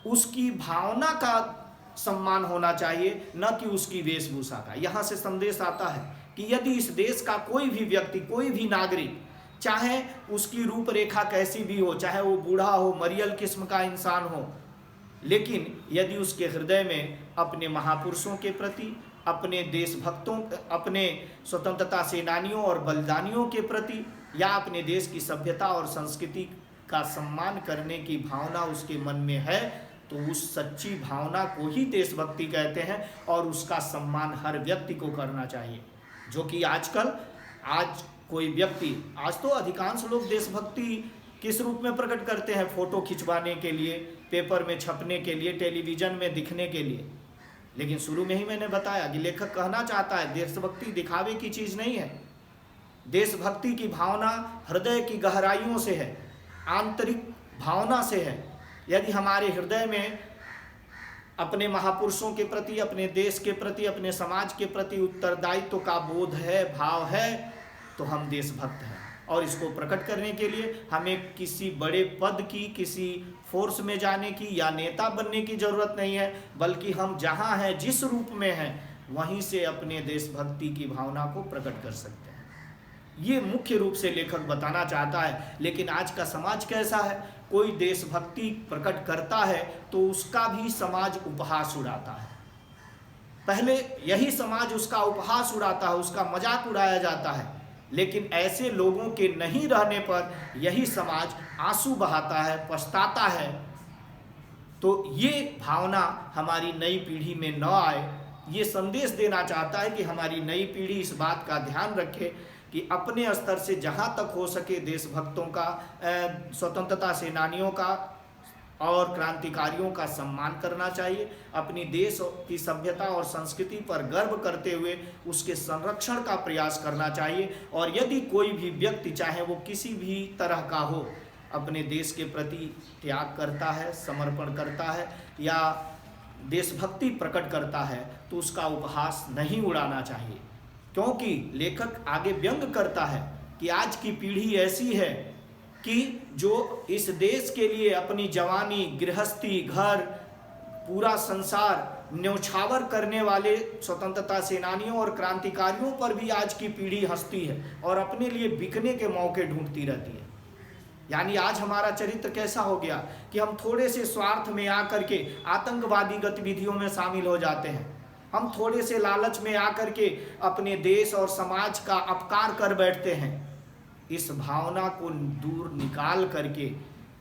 उसकी भावना का सम्मान होना चाहिए, न कि उसकी वेशभूषा का। यहाँ से संदेश आता है कि यदि इस देश का कोई भी व्यक्ति, कोई भी नागरिक, चाहे उसकी रूपरेखा कैसी भी हो, चाहे वो बूढ़ा हो, मरियल किस्म का इंसान हो, लेकिन यदि उसके हृदय में अपने महापुरुषों के प्रति, अपने देशभक्तों, अपने स्वतंत्रता सेनानियों और बलिदानियों के प्रति, या अपने देश की सभ्यता और संस्कृति का सम्मान करने की भावना उसके मन में है, तो उस सच्ची भावना को ही देशभक्ति कहते हैं और उसका सम्मान हर व्यक्ति को करना चाहिए। जो कि आज कोई व्यक्ति, आज तो अधिकांश लोग देशभक्ति किस रूप में प्रकट करते हैं? फोटो खिंचवाने के लिए, पेपर में छपने के लिए, टेलीविज़न में दिखने के लिए। लेकिन शुरू में ही मैंने बताया कि लेखक कहना चाहता है देशभक्ति दिखावे की चीज़ नहीं है। देशभक्ति की भावना हृदय की गहराइयों से है, आंतरिक भावना से है। यदि हमारे हृदय में अपने महापुरुषों के प्रति, अपने देश के प्रति, अपने समाज के प्रति उत्तरदायित्व का बोध है, भाव है, तो हम देशभक्त हैं। और इसको प्रकट करने के लिए हमें किसी बड़े पद की, किसी फोर्स में जाने की या नेता बनने की ज़रूरत नहीं है, बल्कि हम जहाँ हैं, जिस रूप में हैं, वहीं से अपने देशभक्ति की भावना को प्रकट कर सकते हैं। ये मुख्य रूप से लेखक बताना चाहता है। लेकिन आज का समाज कैसा है? कोई देशभक्ति प्रकट करता है तो उसका भी समाज उपहास उड़ाता है। पहले यही समाज उसका उपहास उड़ाता है, उसका मजाक उड़ाया जाता है, लेकिन ऐसे लोगों के नहीं रहने पर यही समाज आंसू बहाता है, पछताता है। तो ये भावना हमारी नई पीढ़ी में न आए, ये संदेश देना चाहता है कि हमारी नई पीढ़ी इस बात का ध्यान रखे कि अपने स्तर से जहाँ तक हो सके देशभक्तों का, स्वतंत्रता सेनानियों का और क्रांतिकारियों का सम्मान करना चाहिए। अपनी देश की सभ्यता और संस्कृति पर गर्व करते हुए उसके संरक्षण का प्रयास करना चाहिए। और यदि कोई भी व्यक्ति, चाहे वो किसी भी तरह का हो, अपने देश के प्रति त्याग करता है, समर्पण करता है या देशभक्ति प्रकट करता है, तो उसका उपहास नहीं उड़ाना चाहिए। क्योंकि लेखक आगे व्यंग करता है कि आज की पीढ़ी ऐसी है कि जो इस देश के लिए अपनी जवानी, गृहस्थी, घर, पूरा संसार न्यौछावर करने वाले स्वतंत्रता सेनानियों और क्रांतिकारियों पर भी आज की पीढ़ी हंसती है और अपने लिए बिकने के मौके ढूंढती रहती है। यानी आज हमारा चरित्र कैसा हो गया कि हम थोड़े से स्वार्थ में आकर के आतंकवादी गतिविधियों में शामिल हो जाते हैं। हम थोड़े से लालच में आकर के अपने देश और समाज का अपकार कर बैठते हैं। इस भावना को दूर निकाल करके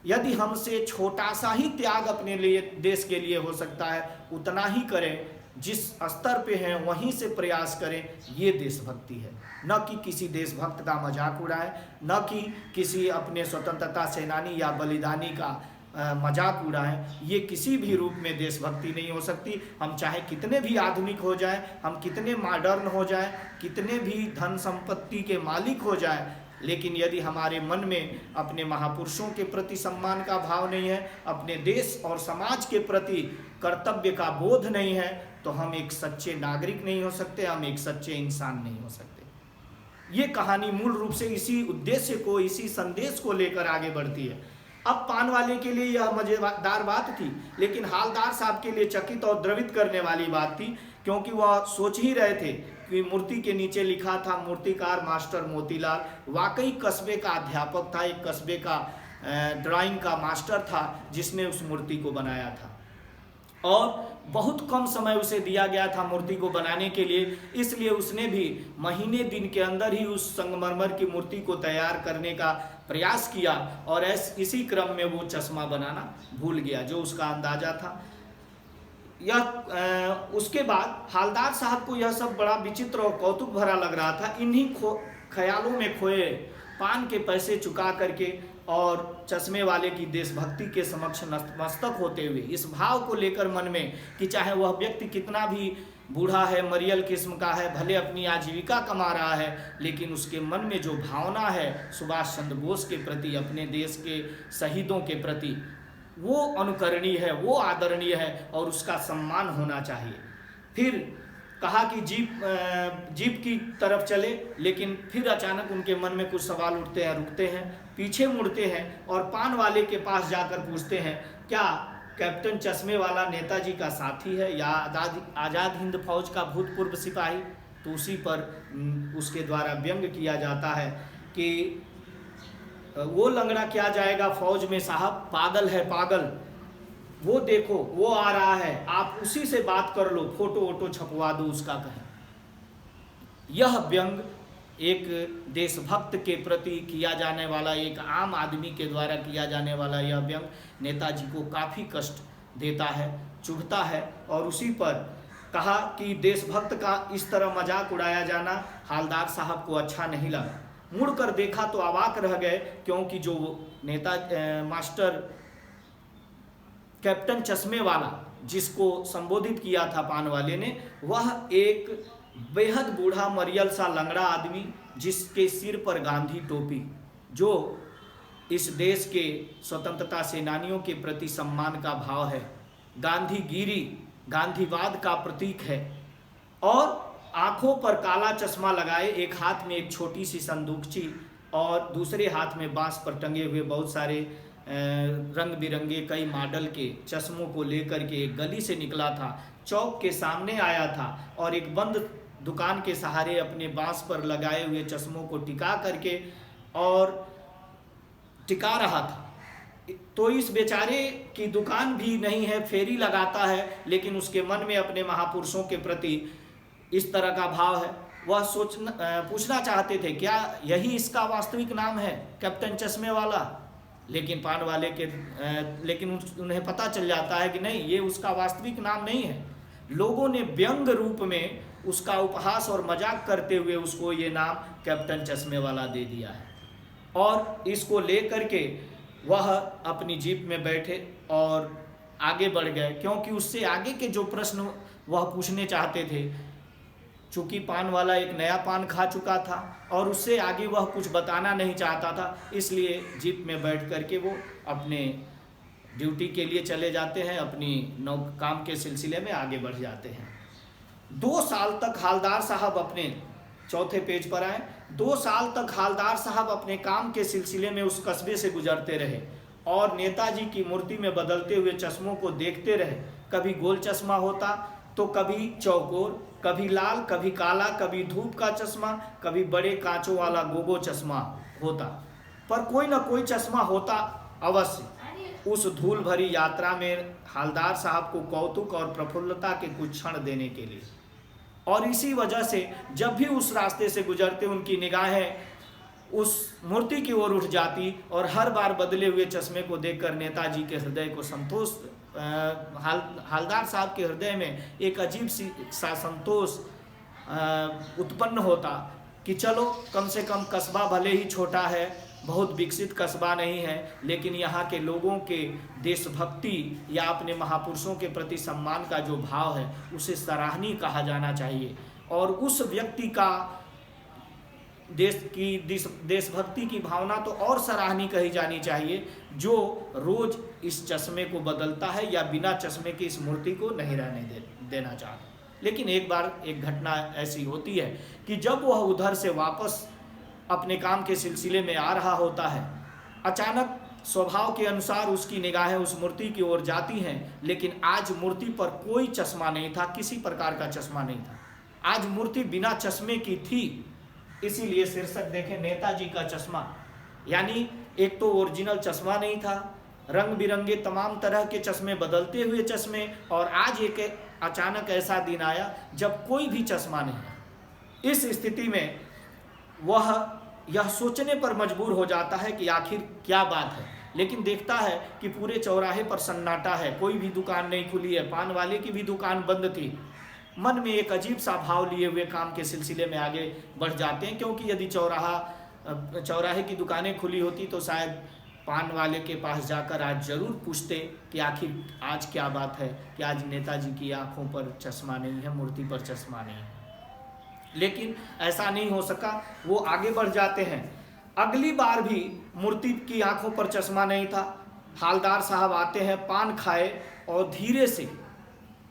यदि हमसे छोटा सा ही त्याग अपने लिए, देश के लिए हो सकता है, उतना ही करें। जिस स्तर पे हैं वहीं से प्रयास करें। ये देशभक्ति है, न कि किसी देशभक्त का मजाक उड़ाएं, न कि किसी अपने स्वतंत्रता सेनानी या बलिदानी का मजाक उड़ाएं, ये किसी भी रूप में देशभक्ति नहीं हो सकती। हम चाहे कितने भी आधुनिक हो जाएं, हम कितने मॉडर्न हो जाएं, कितने भी धन संपत्ति के मालिक हो जाएं, लेकिन यदि हमारे मन में अपने महापुरुषों के प्रति सम्मान का भाव नहीं है, अपने देश और समाज के प्रति कर्तव्य का बोध नहीं है, तो हम एक सच्चे नागरिक नहीं हो सकते, हम एक सच्चे इंसान नहीं हो सकते। ये कहानी मूल रूप से इसी उद्देश्य को, इसी संदेश को लेकर आगे बढ़ती है। अब पान वाले के लिए यह मजेदार बात थी, लेकिन हालदार साहब के लिए चकित और द्रवित करने वाली बात थी, क्योंकि वह सोच ही रहे थे कि मूर्ति के नीचे लिखा था मूर्तिकार मास्टर मोतीलाल। वाकई कस्बे का अध्यापक था, एक कस्बे का ड्राइंग का मास्टर था जिसने उस मूर्ति को बनाया था, और बहुत कम समय उसे दिया गया था मूर्ति को बनाने के लिए, इसलिए उसने भी महीने दिन के अंदर ही उस संगमरमर की मूर्ति को तैयार करने का प्रयास किया, और इसी क्रम में वो चश्मा बनाना भूल गया जो उसका अंदाजा था। उसके बाद हालदार साहब को यह सब बड़ा विचित्र और कौतुक भरा लग रहा था। इन्हीं ख्यालों में खोए पान के पैसे चुका करके और चश्मे वाले की देशभक्ति के समक्ष नतमस्तक होते हुए, इस भाव को लेकर मन में कि चाहे वह व्यक्ति कितना भी बूढ़ा है, मरियल किस्म का है, भले अपनी आजीविका कमा रहा है, लेकिन उसके मन में जो भावना है सुभाष चंद्र बोस के प्रति, अपने देश के शहीदों के प्रति, वो अनुकरणीय है, वो आदरणीय है और उसका सम्मान होना चाहिए। फिर कहा कि जीप की तरफ चले, लेकिन फिर अचानक उनके मन में कुछ सवाल उठते हैं, रुकते हैं, पीछे मुड़ते हैं और पान वाले के पास जाकर पूछते हैं, क्या कैप्टन चश्मे वाला नेताजी का साथी है या आज़ाद हिंद फौज का भूतपूर्व सिपाही? तो उसी पर उसके द्वारा व्यंग किया जाता है कि वो लंगड़ा क्या जाएगा फौज में साहब, पागल है पागल, वो देखो वो आ रहा है, आप उसी से बात कर लो, फोटो वोटो छपवा दो उसका कहें। यह व्यंग एक देशभक्त के प्रति किया जाने वाला, एक आम आदमी के द्वारा किया जाने वाला यह व्यंग नेताजी को काफ़ी कष्ट देता है, चुभता है, और उसी पर कहा कि देशभक्त का इस तरह मजाक उड़ाया जाना हालदार साहब को अच्छा नहीं लगा। मुड़कर देखा तो अवाक रह गए, क्योंकि जो नेता मास्टर कैप्टन चश्मे वाला जिसको संबोधित किया था पान वाले ने, वह एक बेहद बूढ़ा मरियल सा लंगड़ा आदमी, जिसके सिर पर गांधी टोपी, जो इस देश के स्वतंत्रता सेनानियों के प्रति सम्मान का भाव है, गांधीगिरी, गांधीवाद का प्रतीक है, और आंखों पर काला चश्मा लगाए, एक हाथ में एक छोटी सी संदूकची और दूसरे हाथ में बांस पर टंगे हुए बहुत सारे रंग बिरंगे कई मॉडल के चश्मों को लेकर के एक गली से निकला था, चौक के सामने आया था और एक बंद दुकान के सहारे अपने बांस पर लगाए हुए चश्मों को टिका करके और टिका रहा था। तो इस बेचारे की दुकान भी नहीं है, फेरी लगाता है, लेकिन उसके मन में अपने महापुरुषों के प्रति इस तरह का भाव है। वह पूछना चाहते थे क्या यही इसका वास्तविक नाम है, कैप्टन चश्मे वाला, लेकिन पान वाले के लेकिन उन्हें पता चल जाता है कि नहीं, ये उसका वास्तविक नाम नहीं है। लोगों ने व्यंग रूप में उसका उपहास और मजाक करते हुए उसको ये नाम कैप्टन चश्मे वाला दे दिया है, और इसको लेकर के वह अपनी जीप में बैठे और आगे बढ़ गए, क्योंकि उससे आगे के जो प्रश्न वह पूछने चाहते थे, चूँकि पान वाला एक नया पान खा चुका था और उससे आगे वह कुछ बताना नहीं चाहता था, इसलिए जीप में बैठ करके वो अपने ड्यूटी के लिए चले जाते हैं, अपनी काम के सिलसिले में आगे बढ़ जाते हैं। 2 साल तक हालदार साहब अपने, चौथे पेज पर आए, 2 साल तक हालदार साहब अपने काम के सिलसिले में उस कस्बे से गुजरते रहे और नेताजी की मूर्ति में बदलते हुए चश्मों को देखते रहे। कभी गोल चश्मा होता तो कभी चौकोर, कभी लाल, कभी काला, कभी धूप का चश्मा, कभी बड़े कांचों वाला गोगो चश्मा होता, पर कोई ना कोई चश्मा होता अवश्य। उस धूल भरी यात्रा में हालदार साहब को कौतुक और प्रफुल्लता के कुछ क्षण देने के लिए, और इसी वजह से जब भी उस रास्ते से गुजरते उनकी निगाहें उस मूर्ति की ओर उठ जाती, और हर बार बदले हुए चश्मे को देखकर नेताजी के हृदय को संतोष, हालदार साहब के हृदय में एक अजीब सा संतोष उत्पन्न होता कि चलो कम से कम कस्बा भले ही छोटा है, बहुत विकसित कस्बा नहीं है, लेकिन यहाँ के लोगों के देशभक्ति या अपने महापुरुषों के प्रति सम्मान का जो भाव है उसे सराहनीय कहा जाना चाहिए। और उस व्यक्ति का देशभक्ति की भावना तो और सराहनीय कही जानी चाहिए जो रोज इस चश्मे को बदलता है या बिना चश्मे की इस मूर्ति को नहीं रहने देना चाहता। लेकिन एक बार एक घटना ऐसी होती है कि जब वह उधर से वापस अपने काम के सिलसिले में आ रहा होता है, अचानक स्वभाव के अनुसार उसकी निगाहें उस मूर्ति की ओर जाती हैं, लेकिन आज मूर्ति पर कोई चश्मा नहीं था, किसी प्रकार का चश्मा नहीं था। आज मूर्ति बिना चश्मे की थी, इसीलिए शीर्षक देखें नेताजी का चश्मा। यानी एक तो ओरिजिनल चश्मा नहीं था, रंग बिरंगे तमाम तरह के चश्मे, बदलते हुए चश्मे, और आज एक अचानक ऐसा दिन आया जब कोई भी चश्मा नहीं है। इस स्थिति में वह यह सोचने पर मजबूर हो जाता है कि आखिर क्या बात है, लेकिन देखता है कि पूरे चौराहे पर सन्नाटा है, कोई भी दुकान नहीं खुली है, पान वाले की भी दुकान बंद थी। मन में एक अजीब सा भाव लिए हुए काम के सिलसिले में आगे बढ़ जाते हैं, क्योंकि यदि चौराहे की दुकानें खुली होती तो शायद पान वाले के पास जाकर आज जरूर पूछते कि आखिर आज क्या बात है कि आज नेताजी की आंखों पर चश्मा नहीं है, मूर्ति पर चश्मा नहीं है। लेकिन ऐसा नहीं हो सका, वो आगे बढ़ जाते हैं। अगली बार भी मूर्ति की आंखों पर चश्मा नहीं था। हालदार साहब आते हैं, पान खाए और धीरे से,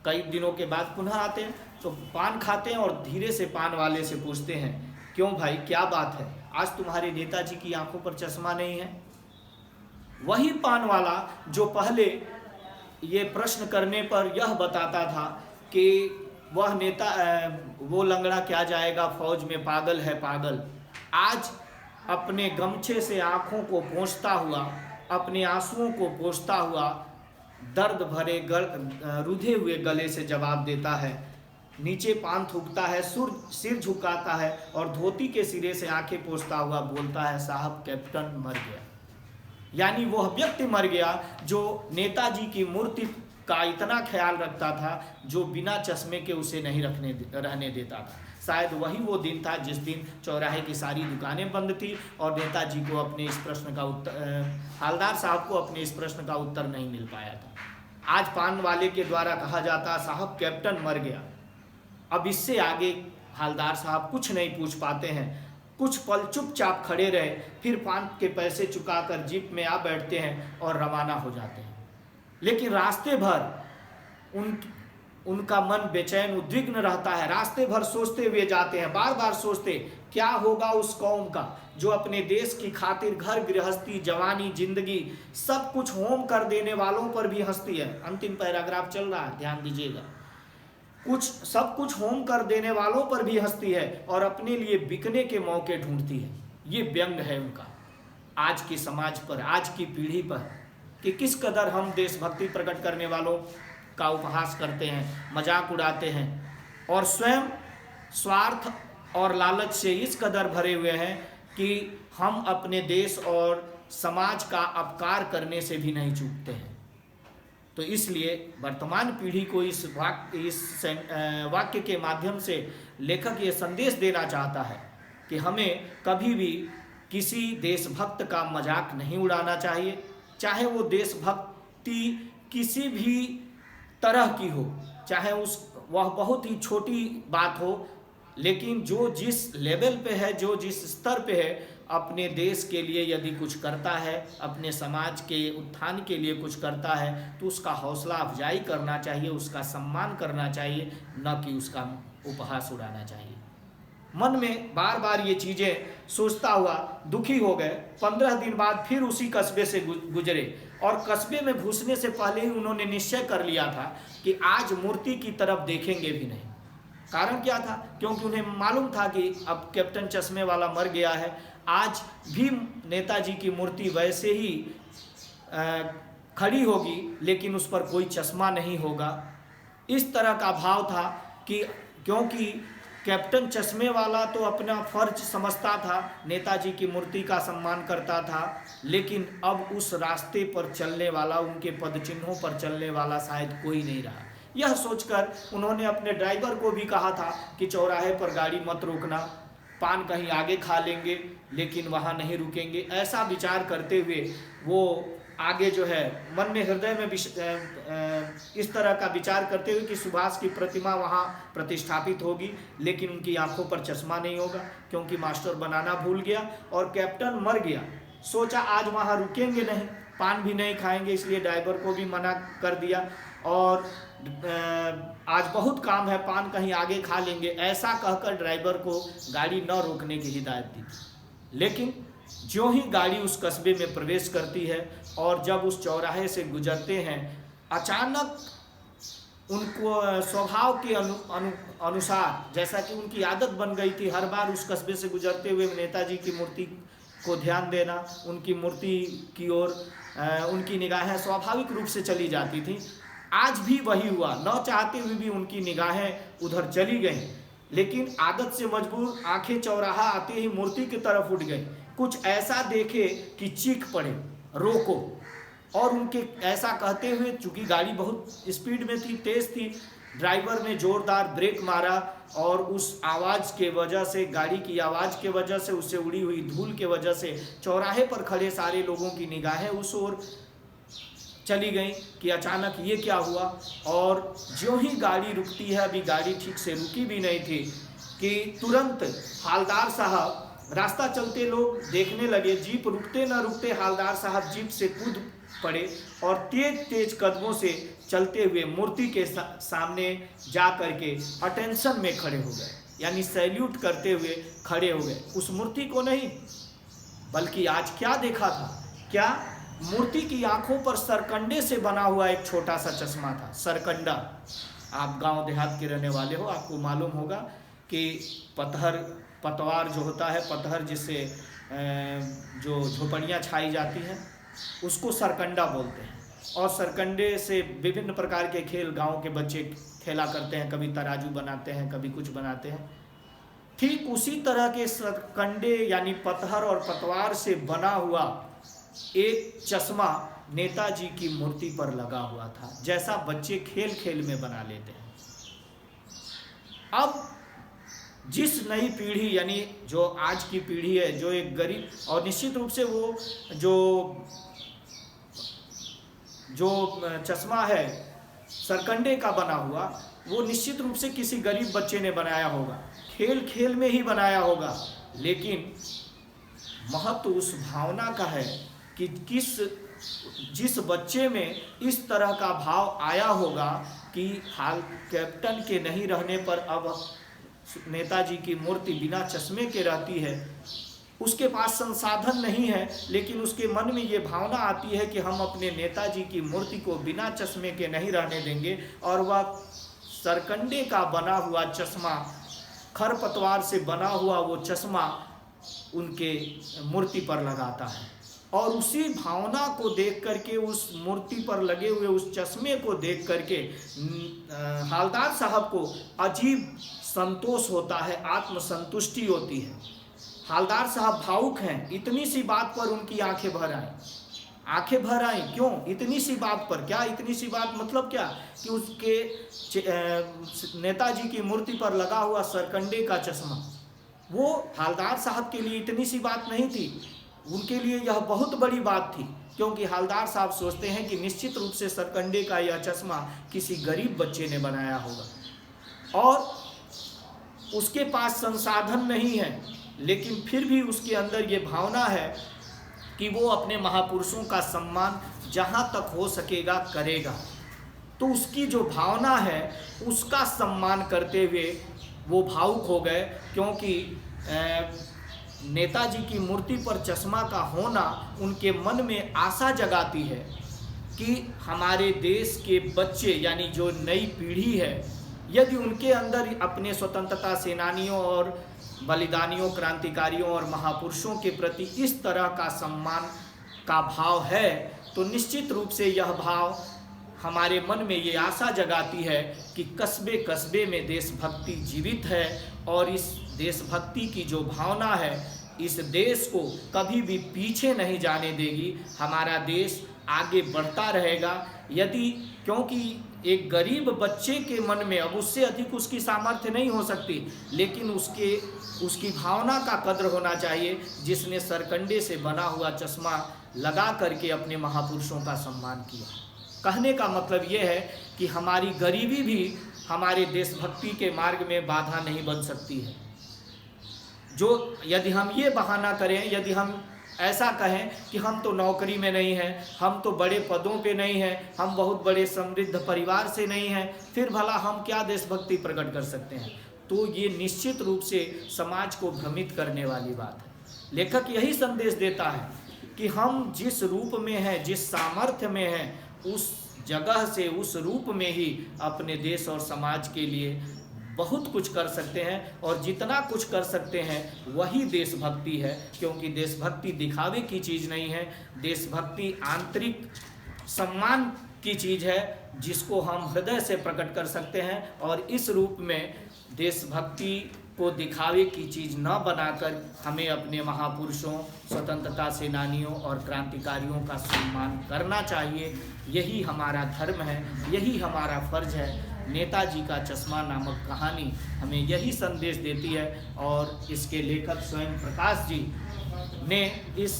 कई दिनों के बाद पुनः आते हैं तो पान खाते हैं और धीरे से पान वाले से पूछते हैं, क्यों भाई क्या बात है, आज तुम्हारे नेताजी की आंखों पर चश्मा नहीं है? वही पान वाला जो पहले ये प्रश्न करने पर यह बताता था कि वह वो लंगड़ा क्या जाएगा फौज में, पागल है पागल, आज अपने गमछे से आंखों को पोंछता हुआ, अपने आंसुओं को पोंछता हुआ, दर्द भरे रुधे हुए गले से जवाब देता है, नीचे पान थूकता है, सिर झुकाता है और धोती के सिरे से आंखें पोंछता हुआ बोलता है, साहब कैप्टन मर गया। यानी वह व्यक्ति मर गया जो नेताजी की मूर्ति का इतना ख्याल रखता था, जो बिना चश्मे के उसे नहीं रहने देता था। शायद वही वो दिन था जिस दिन चौराहे की सारी दुकानें बंद थी और नेताजी को अपने इस प्रश्न का उत्तर, हालदार साहब को अपने इस प्रश्न का उत्तर नहीं मिल पाया था। आज पान वाले के द्वारा कहा जाता, साहब कैप्टन मर गया। अब इससे आगे हालदार साहब कुछ नहीं पूछ पाते हैं, कुछ पल चुपचाप खड़े रहे, फिर पान के पैसे चुकाकर जीप में आ बैठते हैं और रवाना हो जाते हैं। लेकिन रास्ते भर उनका मन बेचैन उद्विग्न रहता है। रास्ते भर सोचते हुए जाते हैं, बार बार सोचते क्या होगा उस कौम का जो अपने देश की खातिर घर गृहस्थी, जवानी, जिंदगी सब कुछ होम कर देने वालों पर भी हंसती है। अंतिम पैराग्राफ चल रहा है, ध्यान दीजिएगा। सब कुछ होम कर देने वालों पर भी हंसती है और अपने लिए बिकने के मौके ढूंढती है। ये व्यंग है उनका आज के समाज पर, आज की पीढ़ी पर, कि किस कदर हम देशभक्ति प्रकट करने वालों का उपहास करते हैं, मजाक उड़ाते हैं और स्वयं स्वार्थ और लालच से इस कदर भरे हुए हैं कि हम अपने देश और समाज का अपकार करने से भी नहीं चूकते हैं। तो इसलिए वर्तमान पीढ़ी को इस वाक्य के माध्यम से लेखक ये संदेश देना चाहता है कि हमें कभी भी किसी देशभक्त का मजाक नहीं उड़ाना चाहिए, चाहे वो देशभक्ति किसी भी तरह की हो, चाहे वह बहुत ही छोटी बात हो, लेकिन जो जिस लेवल पे है, जो जिस स्तर पे है, अपने देश के लिए यदि कुछ करता है, अपने समाज के उत्थान के लिए कुछ करता है, तो उसका हौसला अफजाई करना चाहिए, उसका सम्मान करना चाहिए, न कि उसका उपहास उड़ाना चाहिए। मन में बार बार ये चीज़ें सोचता हुआ दुखी हो गए। 15 दिन बाद फिर उसी कस्बे से गुजरे और कस्बे में घुसने से पहले ही उन्होंने निश्चय कर लिया था कि आज मूर्ति की तरफ देखेंगे भी नहीं। कारण क्या था? क्योंकि उन्हें मालूम था कि अब कैप्टन चश्मे वाला मर गया है, आज भी नेताजी की मूर्ति वैसे ही खड़ी होगी, लेकिन उस पर कोई चश्मा नहीं होगा। इस तरह का भाव था कि क्योंकि कैप्टन चश्मे वाला तो अपना फर्ज समझता था, नेताजी की मूर्ति का सम्मान करता था, लेकिन अब उस रास्ते पर चलने वाला, उनके पदचिन्हों पर चलने वाला शायद कोई नहीं रहा। यह सोचकर उन्होंने अपने ड्राइवर को भी कहा था कि चौराहे पर गाड़ी मत रोकना, पान कहीं आगे खा लेंगे लेकिन वहाँ नहीं रुकेंगे, ऐसा विचार करते हुए वो आगे जो है मन में हृदय में इस तरह का विचार करते हुए कि सुभाष की प्रतिमा वहाँ प्रतिष्ठापित होगी, लेकिन उनकी आंखों पर चश्मा नहीं होगा क्योंकि मास्टर बनाना भूल गया और कैप्टन मर गया। सोचा आज वहाँ रुकेंगे नहीं, पान भी नहीं खाएंगे, इसलिए ड्राइवर को भी मना कर दिया और आज बहुत काम है, पान कहीं आगे खा लेंगे, ऐसा कहकर ड्राइवर को गाड़ी न रोकने की हिदायत दी। लेकिन जो ही गाड़ी उस कस्बे में प्रवेश करती है और जब उस चौराहे से गुजरते हैं, अचानक उनको स्वभाव के अनुसार, जैसा कि उनकी आदत बन गई थी हर बार उस कस्बे से गुजरते हुए नेताजी की मूर्ति को ध्यान देना, उनकी मूर्ति की ओर उनकी निगाहें स्वाभाविक रूप से चली जाती थी। आज भी वही हुआ, न चाहते हुए भी उनकी निगाहें उधर चली गईं, लेकिन आदत से मजबूर आंखें चौराहा आते ही मूर्ति की तरफ उठ गई। कुछ ऐसा देखे कि चीख पड़े, रोको, और उनके ऐसा कहते हुए, चूंकि गाड़ी बहुत स्पीड में थी, तेज थी, ड्राइवर ने जोरदार ब्रेक मारा और उस आवाज़ के वजह से, गाड़ी की आवाज़ के वजह से, उससे उड़ी हुई धूल के वजह से चौराहे पर खड़े सारे लोगों की निगाहें उस ओर चली गई कि अचानक ये क्या हुआ। और जो ही गाड़ी रुकती है, अभी गाड़ी ठीक से रुकी भी नहीं थी कि तुरंत हालदार साहब, रास्ता चलते लोग देखने लगे, जीप रुकते न रुकते हालदार साहब जीप से कूद पड़े और तेज तेज कदमों से चलते हुए मूर्ति के सामने जा करके अटेंशन में खड़े हो गए, यानी सैल्यूट करते हुए खड़े हो गए। उस मूर्ति को नहीं, बल्कि आज क्या देखा था, क्या मूर्ति की आंखों पर सरकंडे से बना हुआ एक छोटा सा चश्मा था। सरकंडा, आप गांव देहात के रहने वाले हो, आपको मालूम होगा कि पतवार जो होता है, पतहर जिससे जो झोपड़ियाँ छाई जाती हैं, उसको सरकंडा बोलते हैं। और सरकंडे से विभिन्न प्रकार के खेल गांव के बच्चे खेला करते हैं, कभी तराजू बनाते हैं, कभी कुछ बनाते हैं। ठीक उसी तरह के सरकंडे यानी पतहर और पतवार से बना हुआ एक चश्मा नेताजी की मूर्ति पर लगा हुआ था, जैसा बच्चे खेल खेल में बना लेते हैं। अब जिस नई पीढ़ी, यानी जो आज की पीढ़ी है, जो एक गरीब, और निश्चित रूप से वो जो चश्मा है सरकंडे का बना हुआ, वो निश्चित रूप से किसी गरीब बच्चे ने बनाया होगा, खेल खेल में ही बनाया होगा। लेकिन महत्व उस भावना का है कि जिस बच्चे में इस तरह का भाव आया होगा कि हाल कैप्टन के नहीं रहने पर अब नेताजी की मूर्ति बिना चश्मे के रहती है, उसके पास संसाधन नहीं है, लेकिन उसके मन में ये भावना आती है कि हम अपने नेताजी की मूर्ति को बिना चश्मे के नहीं रहने देंगे, और वह सरकंडे का बना हुआ चश्मा, खरपतवार से बना हुआ वो चश्मा उनके मूर्ति पर लगाता है। और उसी भावना को देख करके, उस मूर्ति पर लगे हुए उस चश्मे को देख करके हालदार साहब को अजीब संतोष होता है, आत्मसंतुष्टि होती है। हालदार साहब भावुक हैं, इतनी सी बात पर उनकी आंखें भर आई। क्यों? इतनी सी बात पर। क्या इतनी सी बात मतलब क्या? कि उसके नेताजी की मूर्ति पर लगा हुआ सरकंडे का चश्मा, वो हालदार साहब के लिए इतनी सी बात नहीं थी, उनके लिए यह बहुत बड़ी बात थी, क्योंकि हालदार साहब सोचते हैं कि निश्चित रूप से सरकंडे का यह चश्मा किसी गरीब बच्चे ने बनाया होगा और उसके पास संसाधन नहीं है, लेकिन फिर भी उसके अंदर ये भावना है कि वो अपने महापुरुषों का सम्मान जहाँ तक हो सकेगा करेगा। तो उसकी जो भावना है उसका सम्मान करते हुए वो भावुक हो गए, क्योंकि नेताजी की मूर्ति पर चश्मा का होना उनके मन में आशा जगाती है कि हमारे देश के बच्चे, यानी जो नई पीढ़ी है, यदि उनके अंदर अपने स्वतंत्रता सेनानियों और बलिदानियों, क्रांतिकारियों और महापुरुषों के प्रति इस तरह का सम्मान का भाव है, तो निश्चित रूप से यह भाव हमारे मन में ये आशा जगाती है कि कस्बे कस्बे में देशभक्ति जीवित है, और इस देशभक्ति की जो भावना है इस देश को कभी भी पीछे नहीं जाने देगी। हमारा देश आगे बढ़ता रहेगा, यदि, क्योंकि एक गरीब बच्चे के मन में अब उससे अधिक उसकी सामर्थ्य नहीं हो सकती, लेकिन उसकी भावना का कद्र होना चाहिए, जिसने सरकंडे से बना हुआ चश्मा लगा करके अपने महापुरुषों का सम्मान किया। कहने का मतलब यह है कि हमारी गरीबी भी हमारे देशभक्ति के मार्ग में बाधा नहीं बन सकती है। जो यदि हम ये बहाना करें, यदि हम ऐसा कहें कि हम तो नौकरी में नहीं हैं, हम तो बड़े पदों पे नहीं हैं, हम बहुत बड़े समृद्ध परिवार से नहीं हैं, फिर भला हम क्या देशभक्ति प्रकट कर सकते हैं, तो ये निश्चित रूप से समाज को भ्रमित करने वाली बात है। लेखक यही संदेश देता है कि हम जिस रूप में हैं, जिस सामर्थ्य में हैं, उस जगह से, उस रूप में ही अपने देश और समाज के लिए बहुत कुछ कर सकते हैं, और जितना कुछ कर सकते हैं वही देशभक्ति है। क्योंकि देशभक्ति दिखावे की चीज़ नहीं है, देशभक्ति आंतरिक सम्मान की चीज़ है, जिसको हम हृदय से प्रकट कर सकते हैं। और इस रूप में देशभक्ति को दिखावे की चीज़ न बनाकर हमें अपने महापुरुषों, स्वतंत्रता सेनानियों और क्रांतिकारियों का सम्मान करना चाहिए। यही हमारा धर्म है, यही हमारा फर्ज है। नेताजी का चश्मा नामक कहानी हमें यही संदेश देती है, और इसके लेखक स्वयं प्रकाश जी ने इस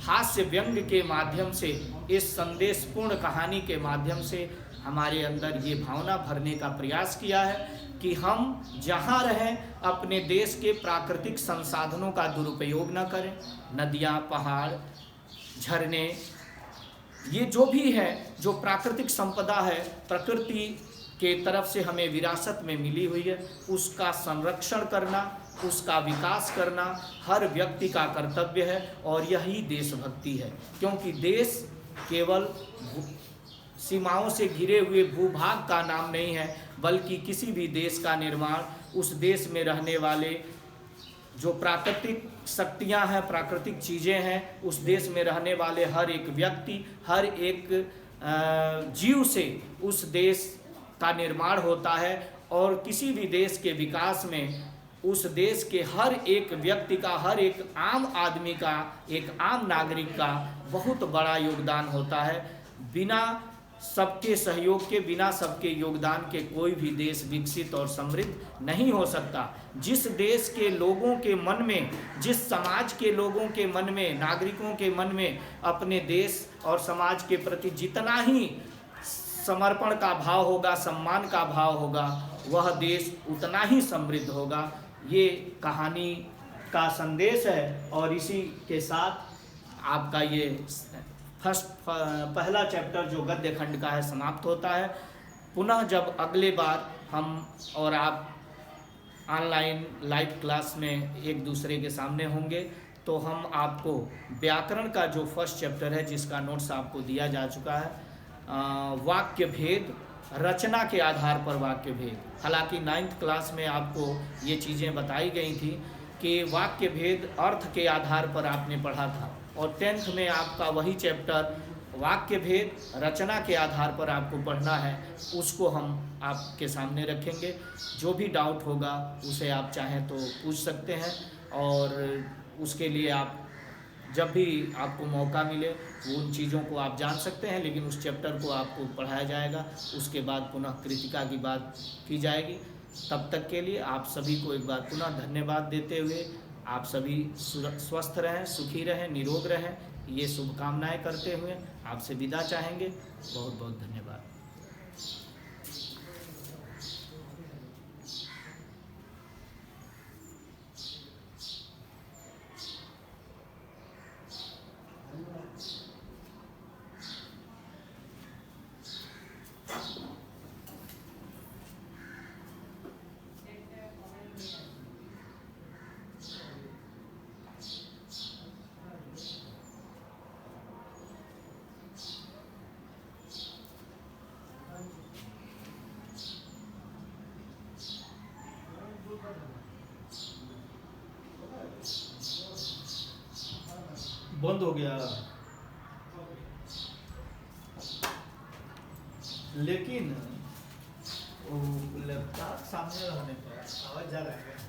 हास्य व्यंग के माध्यम से, इस संदेशपूर्ण कहानी के माध्यम से हमारे अंदर ये भावना भरने का प्रयास किया है कि हम जहाँ रहें अपने देश के प्राकृतिक संसाधनों का दुरुपयोग न करें। नदियाँ, पहाड़, झरने, ये जो भी है, जो प्राकृतिक संपदा है, प्रकृति के तरफ से हमें विरासत में मिली हुई है, उसका संरक्षण करना, उसका विकास करना हर व्यक्ति का कर्तव्य है, और यही देशभक्ति है। क्योंकि देश केवल सीमाओं से घिरे हुए भूभाग का नाम नहीं है, बल्कि किसी भी देश का निर्माण उस देश में रहने वाले जो प्राकृतिक शक्तियां हैं, प्राकृतिक चीज़ें हैं, उस देश में रहने वाले हर एक व्यक्ति, हर एक जीव से उस देश का निर्माण होता है। और किसी भी देश के विकास में उस देश के हर एक व्यक्ति का, हर एक आम आदमी का, एक आम नागरिक का बहुत बड़ा योगदान होता है। बिना सबके सहयोग के, बिना सबके योगदान के कोई भी देश विकसित और समृद्ध नहीं हो सकता। जिस देश के लोगों के मन में, जिस समाज के लोगों के मन में, नागरिकों के मन में अपने देश और समाज के प्रति जितना ही समर्पण का भाव होगा, सम्मान का भाव होगा, वह देश उतना ही समृद्ध होगा। ये कहानी का संदेश है, और इसी के साथ आपका ये पहला चैप्टर जो गद्य खंड का है समाप्त होता है। पुनः जब अगले बार हम और आप ऑनलाइन लाइव क्लास में एक दूसरे के सामने होंगे, तो हम आपको व्याकरण का जो फर्स्ट चैप्टर है, जिसका नोट्स आपको दिया जा चुका है, वाक्य भेद, रचना के आधार पर वाक्य भेद। हालांकि 9th क्लास में आपको ये चीज़ें बताई गई थी कि वाक्य भेद अर्थ के आधार पर आपने पढ़ा था, और 10th में आपका वही चैप्टर वाक्य भेद रचना के आधार पर आपको पढ़ना है, उसको हम आपके सामने रखेंगे। जो भी डाउट होगा उसे आप चाहें तो पूछ सकते हैं, और उसके लिए आप जब भी आपको मौका मिले उन चीज़ों को आप जान सकते हैं। लेकिन उस चैप्टर को आपको पढ़ाया जाएगा, उसके बाद पुनः कृतिका की बात की जाएगी। तब तक के लिए आप सभी को एक बार पुनः धन्यवाद देते हुए आप सभी स्वस्थ रहें, सुखी रहें, निरोग रहें, ये शुभकामनाएं करते हुए आपसे विदा चाहेंगे। बहुत बहुत धन्यवाद। बंद हो गया, लेकिन लैपटॉप सामने रहने पर आवाज जा रहा है।